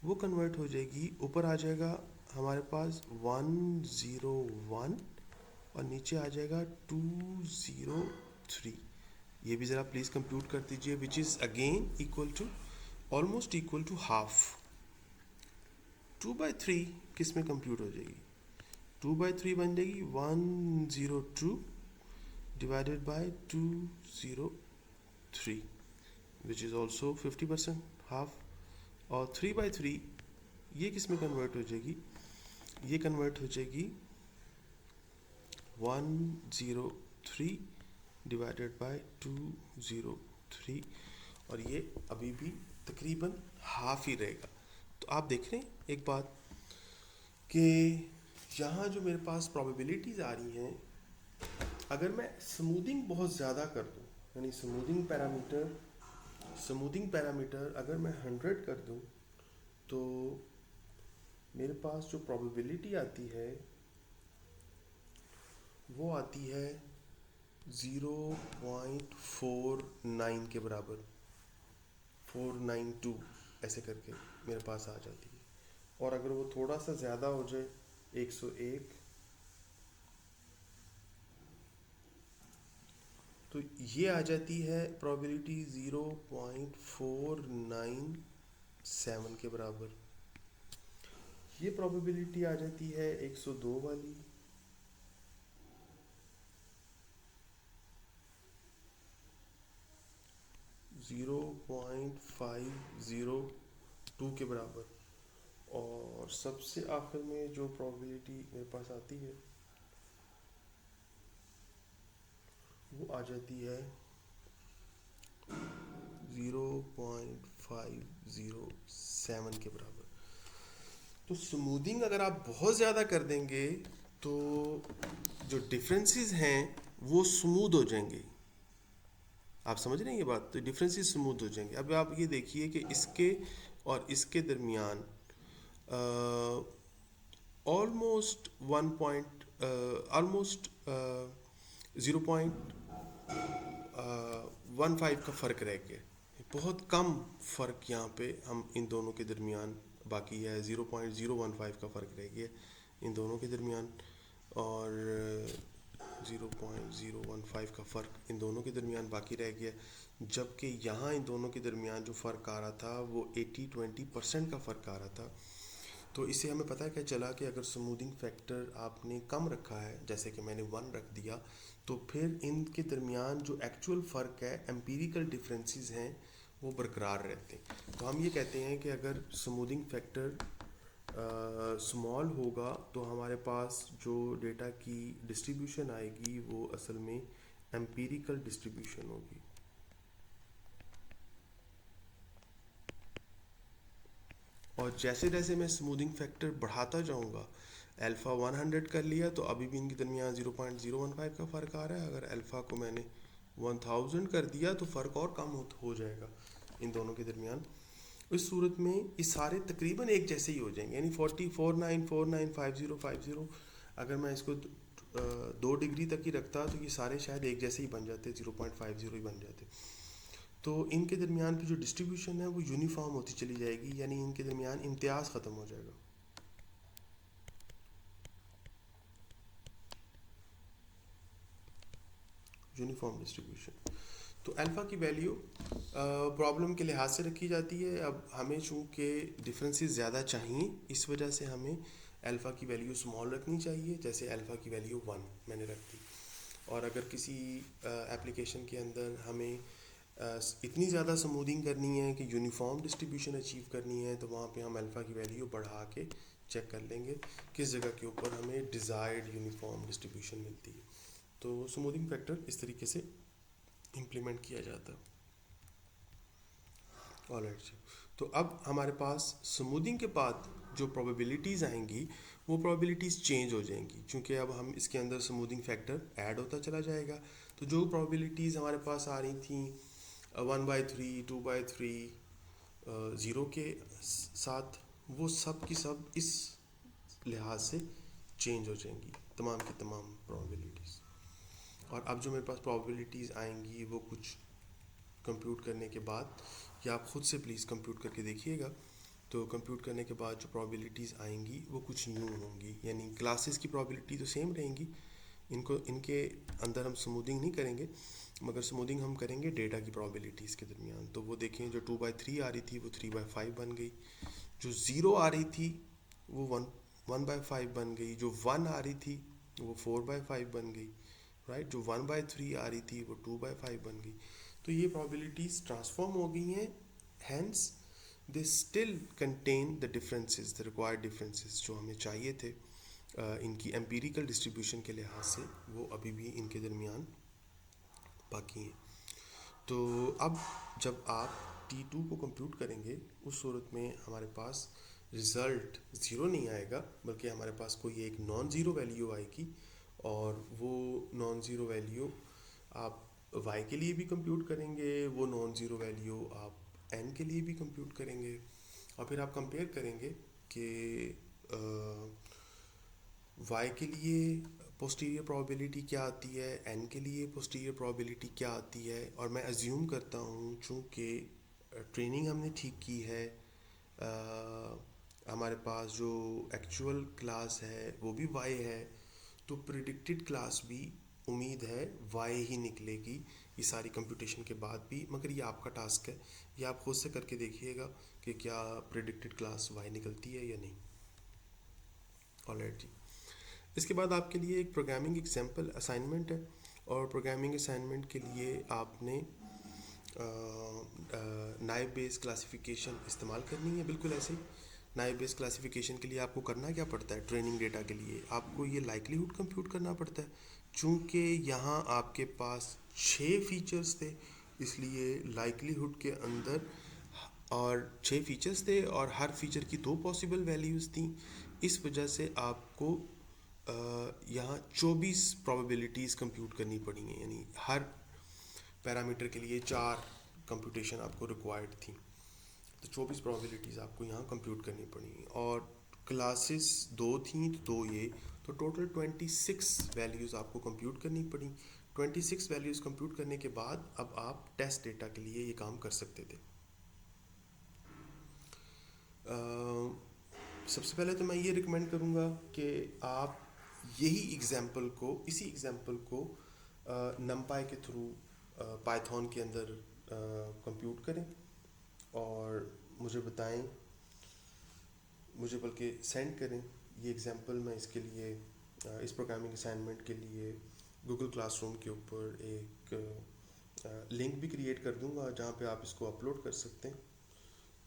वो कन्वर्ट हो जाएगी, ऊपर आ जाएगा हमारे पास 101 और नीचे आ जाएगा 203। ये भी ज़रा प्लीज़ कंप्यूट कर दीजिए। Which is again equal to almost equal to half. 2/3 किस में कंप्यूट हो जाएगी? 2/3 बन जाएगी 102 divided by 203 which is also 50%, half. और 3/3 ये किस में कन्वर्ट हो जाएगी? ये कन्वर्ट हो जाएगी 103 डिवाइडेड बाय 203, और ये अभी भी तकरीबन हाफ ही रहेगा। तो आप देख रहे हैं एक बात कि यहाँ जो मेरे पास प्रोबेबिलिटीज़ आ रही हैं, अगर मैं स्मूथिंग बहुत ज़्यादा कर दूँ, यानी स्मूथिंग पैरामीटर अगर मैं 100 कर दूँ, तो मेरे पास जो प्रोबेबिलिटी आती है वो आती है 0.49 के बराबर, 492 ऐसे करके मेरे पास आ जाती है। और अगर वो थोड़ा सा ज़्यादा हो जाए 101, तो ये आ जाती है प्रोबेबिलिटी 0.497 के बराबर। ये प्रोबेबिलिटी आ जाती है 102 वाली, ज़ीरो पॉइंट 502 के बराबर। और सबसे आखिर में जो प्रोबेबिलिटी मेरे पास आती है वो आ जाती है 0.507 के बराबर। तो स्मूथिंग अगर आप बहुत ज़्यादा कर देंगे तो जो डिफरेंसेस हैं वो स्मूथ हो जाएंगे। आप समझ रहे हैं ये बात? तो डिफरेंसेस स्मूथ हो जाएंगे। अब आप ये देखिए कि इसके और इसके दरमियान ऑलमोस्ट 0.15 का फ़र्क रह गया। बहुत कम फ़र्क यहाँ पे हम इन दोनों के दरमियान बाकी है। 0.015 का फ़र्क रह गया इन दोनों के दरमियान, और 0.015 का फ़र्क इन दोनों के दरमियान बाकी रह गया। जबकि यहाँ इन दोनों के दरमियान जो फ़र्क आ रहा था वो 80-20% का फ़र्क आ रहा था। तो इससे हमें पता क्या चला कि अगर स्मूथिंग फैक्टर आपने कम रखा है, जैसे कि मैंने 1 रख दिया, तो फिर इनके दरमियान जो एक्चुअल फ़र्क है, एम्पीरिकल डिफरेंसेस हैं, वो बरकरार रहते हैं। तो हम ये कहते हैं कि अगर स्मूथिंग फैक्टर स्मॉल होगा तो हमारे पास जो डेटा की डिस्ट्रीब्यूशन आएगी वो असल में एम्पीरिकल डिस्ट्रीब्यूशन होगी। और जैसे जैसे मैं स्मूथिंग फैक्टर बढ़ाता जाऊंगा, अल्फ़ा 100 कर लिया तो अभी भी इनके दरमियान 0.015 का फ़र्क आ रहा है। अगर अल्फ़ा को मैंने 1000 कर दिया तो फ़र्क और कम हो जाएगा इन दोनों के दरमियान। इस सूरत में ये सारे तकरीबन एक जैसे ही हो जाएंगे, यानी 49495050। अगर मैं इसको 2 डिग्री तक ही रखता तो ये सारे शायद एक जैसे ही बन जाते, 0.50 ही बन जाते। तो इनके दरमियान की जो डिस्ट्रीब्यूशन है वो यूनिफॉर्म होती चली जाएगी, यानी इनके दरमियान इम्तियाज़ ख़त्म हो जाएगा। Uniform distribution. तो अल्फ़ा की वैल्यू प्रॉब्लम के लिहाज से रखी जाती है। अब हमें चूँकि डिफरेंसेस ज़्यादा चाहिए, इस वजह से हमें अल्फ़ा की वैल्यू स्मॉल रखनी चाहिए। जैसे अल्फ़ा की वैल्यू 1 मैंने रख दी। और अगर किसी एप्लीकेशन के अंदर हमें इतनी ज़्यादा स्मूथिंग करनी है कि यूनिफॉर्म डिस्ट्रीब्यूशन अचीव करनी है, तो वहाँ पे हम अल्फ़ा की वैल्यू बढ़ा के चेक कर लेंगे किस जगह के ऊपर हमें डिज़ायर्ड यूनिफॉर्म डिस्ट्रीब्यूशन मिलती है। तो स्मूथिंग फैक्टर इस तरीके से इम्प्लीमेंट किया जाता है। ऑलराइट जी, तो अब हमारे पास स्मूथिंग के बाद जो प्रोबेबिलिटीज़ आएंगी वो प्रोबेबिलिटीज़ चेंज हो जाएंगी, क्योंकि अब हम इसके अंदर स्मूथिंग फैक्टर ऐड होता चला जाएगा। तो जो प्रोबेबिलिटीज़ हमारे पास आ रही थी 1/3, 2/3, 0 के साथ, वो सब की सब इस लिहाज से चेंज हो जाएंगी, तमाम की तमाम प्रोबेबिलिटीज़। और अब जो मेरे पास प्रोबेबिलिटीज़ आएंगी वो कुछ कंप्यूट करने के बाद, या आप ख़ुद से प्लीज़ कंप्यूट करके देखिएगा, तो कंप्यूट करने के बाद जो प्रोबेबिलिटीज़ आएंगी वो कुछ न्यू होंगी। यानी क्लासेस की प्रोबेबिलिटी तो सेम रहेंगी, इनके अंदर हम स्मूथिंग नहीं करेंगे, मगर स्मूथिंग हम करेंगे डेटा की प्रोबेबिलिटीज़ के दरमियान। तो वो देखें, जो 2/3 आ रही थी वो 3/5 बन गई, जो 0 आ रही थी वो 1/5 बन गई, जो 1 आ रही थी वो 4/5 बन गई, राइट। जो 1/3 आ रही थी वो 2/5 बन गई। तो ये प्रोबेबिलिटीज़ ट्रांसफॉर्म हो गई हैं, hence they still contain the differences, the required differences जो हमें चाहिए थे इनकी एम्पिरिकल डिस्ट्रीब्यूशन के लिहाज से, वो अभी भी इनके दरमियान बाकी हैं। तो अब जब आप T2 को कंप्यूट करेंगे, उस सूरत में हमारे पास रिज़ल्ट ज़ीरो नहीं आएगा, बल्कि हमारे पास कोई एक नॉन ज़ीरो वैल्यू आएगी, और वो नॉन ज़ीरो वैल्यू आप y के लिए भी कंप्यूट करेंगे, वो नॉन ज़ीरो वैल्यू आप n के लिए भी कंप्यूट करेंगे, और फिर आप कंपेयर करेंगे कि y के लिए पोस्टीरियर प्रोबेबिलिटी क्या आती है, n के लिए पोस्टीरियर प्रोबेबिलिटी क्या आती है। और मैं अज्यूम करता हूँ चूँकि ट्रेनिंग हमने ठीक की है, हमारे पास जो एक्चुअल क्लास है वो भी y है, तो प्रिडिक्टेड क्लास भी उम्मीद है y ही निकलेगी ये सारी कंप्यूटेशन के बाद भी। मगर ये आपका टास्क है, ये आप खुद से करके देखिएगा कि क्या प्रिडिक्टेड क्लास y निकलती है या नहीं। ऑलराइट जी, इसके बाद आपके लिए एक प्रोग्रामिंग एग्जाम्पल असाइनमेंट है, और प्रोग्रामिंग असाइनमेंट के लिए आपने नाइव बेस क्लासिफिकेशन इस्तेमाल करनी है। बिल्कुल ऐसे ही नाइव बेस क्लासिफिकेशन के लिए आपको करना क्या पड़ता है, ट्रेनिंग डेटा के लिए आपको ये लाइकलीहुड कंप्यूट करना पड़ता है। चूँकि यहाँ आपके पास 6 फीचर्स थे, इसलिए लाइकलीहुड के अंदर और 6 फीचर्स थे और हर फीचर की 2 पॉसिबल वैल्यूज़ थी। इस वजह से आपको यहाँ 24 प्रोबेबिलिटीज़ कंप्यूट करनी पड़ी हैं, यानी हर पैरामीटर के लिए 4 कंप्यूटेशन आपको रिक्वायर्ड थी। तो 24 प्रोबेबिलिटीज़ आपको यहाँ कंप्यूट करनी पड़ी, और क्लासेस 2 थी तो 2 ये, तो टोटल 26 वैल्यूज़ आपको कंप्यूट करनी पड़ी। 26 वैल्यूज़ कंप्यूट करने के बाद अब आप टेस्ट डेटा के लिए ये काम कर सकते थे। सबसे पहले तो मैं ये रिकमेंड करूँगा कि आप इसी एग्जाम्पल को numpy के थ्रू पाइथन के अंदर कंप्यूट करें और मुझे बताएं, मुझे बल्कि सेंड करें ये एग्जाम्पल। मैं इसके लिए इस प्रोग्रामिंग असाइनमेंट के लिए गूगल क्लासरूम के ऊपर एक लिंक भी क्रिएट कर दूंगा जहाँ पे आप इसको अपलोड कर सकते हैं।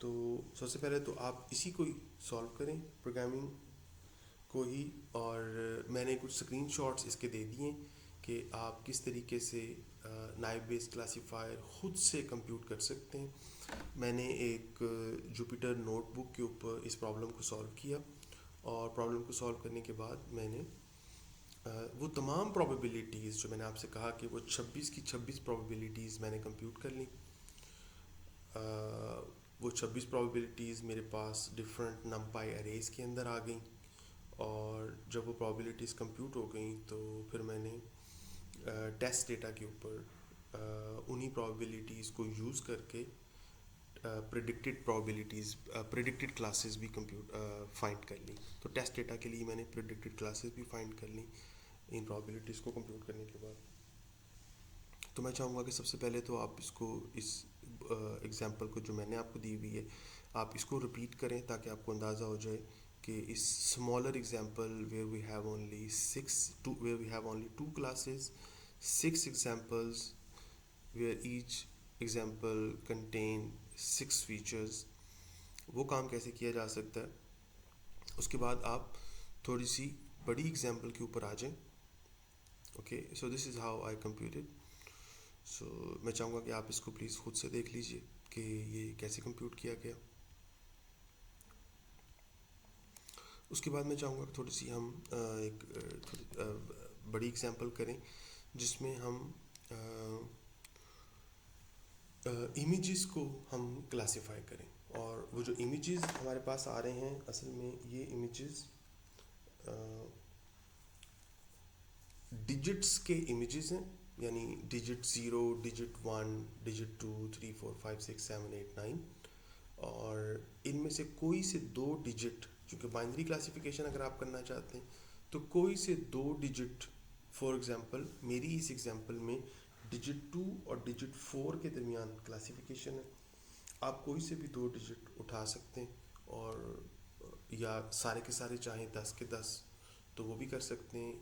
तो सबसे पहले तो आप इसी को ही सॉल्व करें, प्रोग्रामिंग को ही, और मैंने कुछ स्क्रीनशॉट्स इसके दे दिए कि आप किस तरीके से नाइव बेस्ड क्लासीफायर ख़ुद से कंप्यूट कर सकते हैं। मैंने एक जुपिटर नोटबुक के ऊपर इस प्रॉब्लम को सॉल्व किया, और प्रॉब्लम को सॉल्व करने के बाद मैंने वो तमाम प्रोबेबिलिटीज़ जो मैंने आपसे कहा कि वो 26 की 26 प्रोबेबिलिटीज़ मैंने कंप्यूट कर ली। वो 26 प्रोबेबिलिटीज़ मेरे पास डिफरेंट नम्पाई अरेज के अंदर आ गई, और जब वो प्रोबेबिलिटीज़ कंप्यूट हो गई तो फिर मैंने टेस्ट डेटा के ऊपर उन्हीं प्रोबेबिलिटीज़ को यूज़ करके प्रेडिक्टेड क्लासेस भी फाइंड कर ली। तो टेस्ट डेटा के लिए मैंने प्रेडिक्टेड क्लासेस भी फाइंड कर ली इन प्रोबेबिलिटीज़ को कंप्यूट करने के बाद। तो मैं चाहूँगा कि सबसे पहले तो आप इस एग्जांपल को जो मैंने आपको दी हुई है, आप इसको रिपीट करें ताकि आपको अंदाज़ा हो जाए कि इस smaller example where we have only 2 classes, 6 examples where each example contain 6 features, वो काम कैसे किया जा सकता है। उसके बाद आप थोड़ी सी बड़ी एग्जाम्पल के ऊपर आ जाएं। Okay, so this is how I computed. सो मैं चाहूँगा कि आप इसको प्लीज़ खुद से देख लीजिए कि ये कैसे कंप्यूट किया गया। उसके बाद मैं चाहूँगा कि थोड़ी सी हम थोड़ी बड़ी एग्जाम्पल करें जिसमें हम इमेजेस को हम क्लासिफाई करें। और वो जो इमेजेस हमारे पास आ रहे हैं, असल में ये इमेजेस डिजिट्स के इमेजेस हैं, यानी डिजिट 0, डिजिट 1, डिजिट 2, 3, 4, 5, 6, 7, 8, 9। और इनमें से कोई से 2 डिजिट, क्योंकि बाइनरी क्लासिफिकेशन अगर आप करना चाहते हैं तो कोई से 2 डिजिट, फॉर एग्जांपल मेरी इस एग्जांपल में डिजिट 2 और डिजिट 4 के दरमियान क्लासिफिकेशन है। आप कोई से भी 2 डिजिट उठा सकते हैं, और या सारे के सारे चाहें 10 के 10 तो वो भी कर सकते हैं।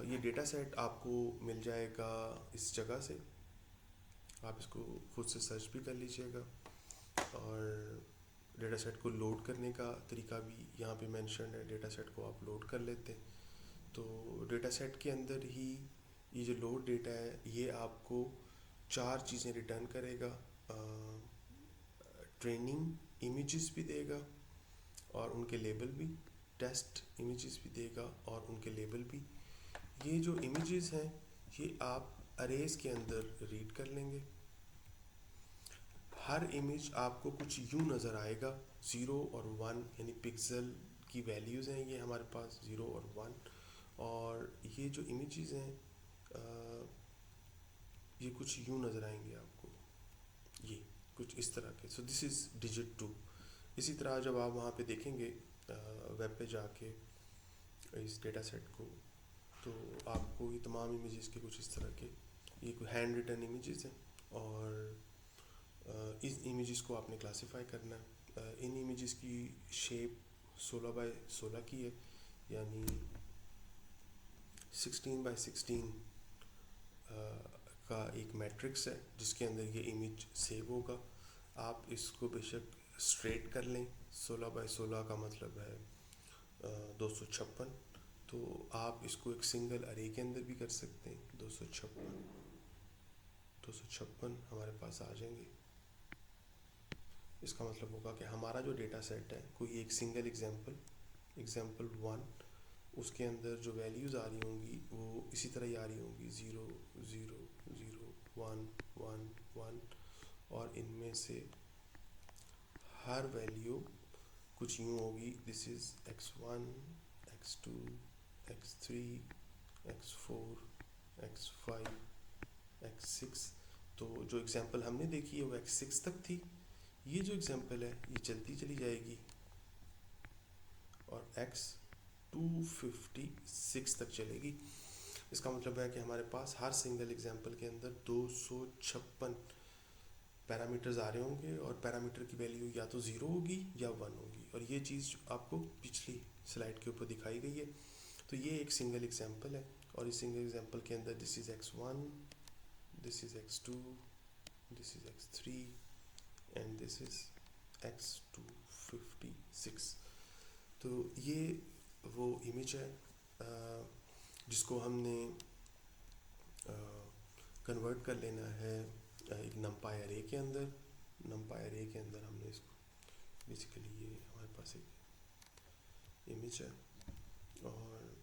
ये डेटा सेट आपको मिल जाएगा इस जगह से, आप इसको खुद से सर्च भी कर लीजिएगा। और डेटा सेट को लोड करने का तरीका भी यहाँ पे मेंशन है। डेटा सेट को आप लोड कर लेते हैं तो डेटा सेट के अंदर ही ये जो लोड डेटा है ये आपको 4 चीज़ें रिटर्न करेगा। ट्रेनिंग इमेजेस भी देगा और उनके लेबल भी, टेस्ट इमेजेस भी देगा और उनके लेबल भी। ये जो इमेजेस हैं ये आप अरेज के अंदर रीड कर लेंगे। हर इमेज आपको कुछ यूं नज़र आएगा, 0 और 1, यानी पिक्सल की वैल्यूज़ हैं ये हमारे पास 0 और 1। और ये जो इमेजेस हैं ये कुछ यूं नज़र आएंगे आपको, ये कुछ इस तरह के। सो दिस इज़ डिजिट 2। इसी तरह जब आप वहाँ पे देखेंगे वेब पे जाके इस डेटा सेट को, तो आपको ये तमाम इमेजेस के कुछ इस तरह के, ये कोई हैंड रिटन इमेजेस हैं। और इस इमेजेस को आपने क्लासिफाई करना है। इन इमेजेस की शेप 16 बाय 16 की है, यानी 16 बाय 16 का एक मैट्रिक्स है जिसके अंदर ये इमेज सेव होगा। आप इसको बेशक स्ट्रेट कर लें, 16 बाय 16 का मतलब है 256, तो आप इसको एक सिंगल अरे के अंदर भी कर सकते हैं। 256 हमारे पास आ जाएंगे। इसका मतलब होगा कि हमारा जो डेटा सेट है, कोई एक सिंगल एग्जाम्पल 1, उसके अंदर जो वैल्यूज़ आ रही होंगी वो इसी तरह ही आ रही होंगी, 0 0 0 1 1 1। और इनमें से हर वैल्यू कुछ यूँ होगी, this is x1, x2, x3, x4, x5, x6। तो जो एग्जांपल हमने देखी है वो x6 तक थी। ये जो एग्जांपल है ये चलती चली जाएगी और x256 तक चलेगी। इसका मतलब है कि हमारे पास हर सिंगल एग्जांपल के अंदर 256 पैरामीटर्स आ रहे होंगे, और पैरामीटर की वैल्यू या तो 0 होगी या 1 होगी। और ये चीज़ आपको पिछली स्लाइड के ऊपर दिखाई गई है। तो ये एक सिंगल एग्जांपल है, और इस सिंगल एग्जांपल के अंदर this is x1, this is x2, this is x3 and this is x256। तो ये वो इमेज है जिसको हमने कन्वर्ट कर लेना है एक नमपाई अरे के अंदर। नमपाई अरे के अंदर हमने इसको बेसिकली, ये हमारे पास एक इमेज है। और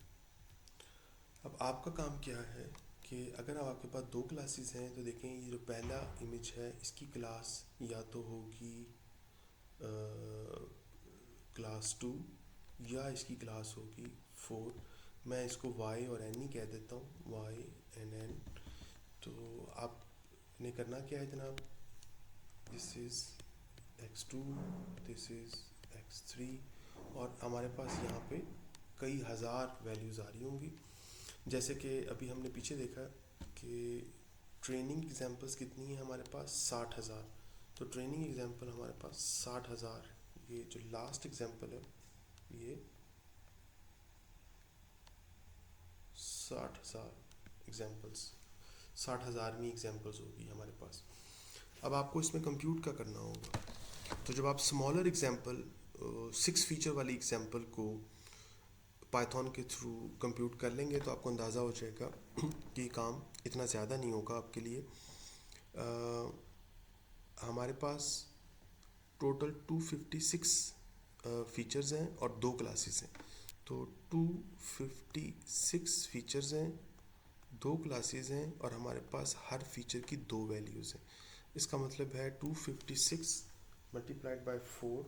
अब आपका काम क्या है कि अगर आपके पास 2 क्लासेस हैं तो देखें, ये जो पहला इमेज है इसकी क्लास या तो होगी क्लास 2 या इसकी क्लास होगी 4। मैं इसको y और n ही कह देता हूँ, y and n। तो आपने करना क्या है जनाब, this is x2, this is x3, और हमारे पास यहाँ पे कई हज़ार वैल्यूज़ आ रही होंगी। जैसे कि अभी हमने पीछे देखा कि ट्रेनिंग एग्जांपल्स कितनी है हमारे पास, 60,000। तो ट्रेनिंग एग्जांपल हमारे पास 60,000। ये जो लास्ट एग्जांपल है ये 60,000 एग्जाम्पल्स, 60,000वीं एग्जाम्पल्स होगी हमारे पास। अब आपको इसमें कंप्यूट क्या करना होगा? तो जब आप स्मॉलर एग्जाम्पल 6 फीचर वाली एग्जाम्पल को पाइथन के थ्रू कंप्यूट कर लेंगे तो आपको अंदाज़ा हो जाएगा कि काम इतना ज़्यादा नहीं होगा आपके लिए। हमारे पास टोटल 256 फीचर्स हैं और 2 क्लासेस हैं। तो 256 फीचर्स हैं, 2 क्लासेस हैं और हमारे पास हर फीचर की 2 वैल्यूज़ हैं। इसका मतलब है 256 मल्टीप्लाइड बाय 4,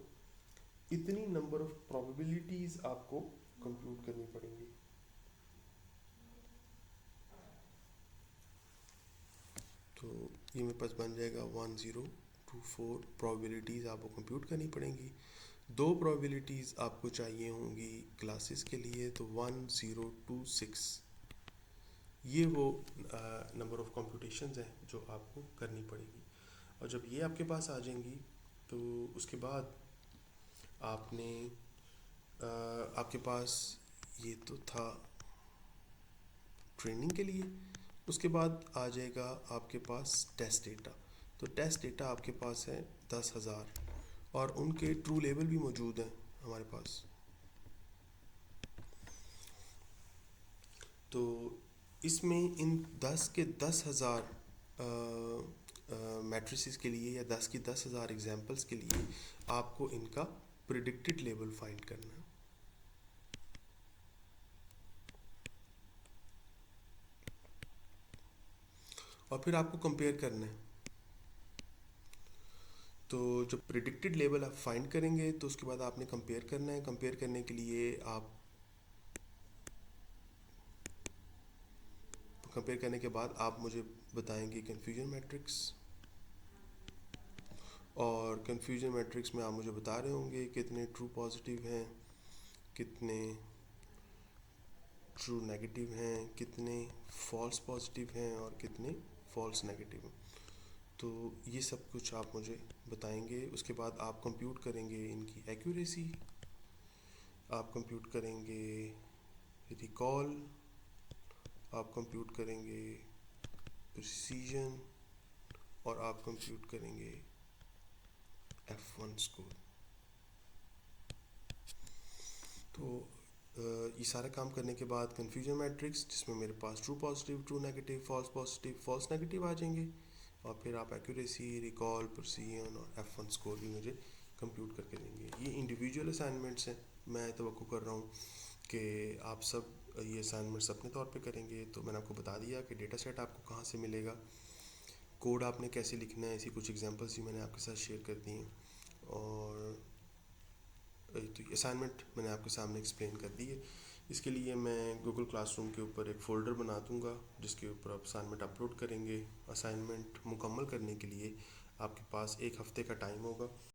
इतनी नंबर ऑफ प्रोबेबिलिटीज़ आपको कंप्यूट करनी पड़ेंगी। तो ये मेरे पास बन जाएगा 1024 प्रोबेबिलिटीज़ आपको कंप्यूट करनी पड़ेंगी। 2 प्रोबेबिलिटीज़ आपको चाहिए होंगी क्लासेस के लिए, तो 1026 ये वो नंबर ऑफ कंप्यूटेशंस हैं जो आपको करनी पड़ेगी। और जब ये आपके पास आ जाएंगी तो उसके बाद आपने आपके पास ये तो था ट्रेनिंग के लिए, उसके बाद आ जाएगा आपके पास टेस्ट डेटा। तो टेस्ट डेटा आपके पास है 10,000 और उनके ट्रू लेवल भी मौजूद हैं हमारे पास। तो इसमें इन 10 के 10,000 मैट्रिसेस के लिए या 10 की 10,000 एग्जाम्पल्स के लिए आपको इनका प्रिडिक्टेड लेवल फाइंड करना है। और फिर आपको कंपेयर करना है। तो जब प्रिडिक्टेड लेवल आप फाइंड करेंगे तो उसके बाद आपने कंपेयर करना है। कंपेयर करने के लिए आप कंपेयर करने के बाद आप मुझे बताएंगे कन्फ्यूजन मैट्रिक्स, और कन्फ्यूजन मैट्रिक्स में आप मुझे बता रहे होंगे कितने ट्रू पॉजिटिव हैं, कितने ट्रू नेगेटिव हैं, कितने फॉल्स पॉजिटिव हैं और कितने फॉल्स नेगेटिव हैं। तो ये सब कुछ आप मुझे बताएंगे। उसके बाद आप कंप्यूट करेंगे इनकी एक्यूरेसी, आप कंप्यूट करेंगे रिकॉल, आप कंप्यूट करेंगे प्रिसीजन और आप कंप्यूट करेंगे F1 स्कोर। तो ये सारा काम करने के बाद कन्फ्यूजन मैट्रिक्स जिसमें मेरे पास true positive, true negative, false negative आ जाएंगे, और फिर आप एक्यूरेसी, रिकॉल, प्रिसीजन और F1 स्कोर भी मुझे कंप्यूट करके देंगे। ये इंडिविजुअल असाइनमेंट्स हैं। मैं तवक्को कर रहा हूँ कि आप सब ये असाइनमेंट्स अपने तौर पे करेंगे। तो मैंने आपको बता दिया कि डेटा सेट आपको कहाँ से मिलेगा, कोड आपने कैसे लिखना है, ऐसी कुछ एग्जांपल्स भी मैंने आपके साथ शेयर कर दी हैं, और तो असाइनमेंट मैंने आपके सामने एक्सप्लेन कर दी है। इसके लिए मैं गूगल क्लासरूम के ऊपर एक फ़ोल्डर बना दूंगा जिसके ऊपर आप असाइनमेंट अपलोड करेंगे। असाइनमेंट मुकम्मल करने के लिए आपके पास 1 हफ़्ते का टाइम होगा।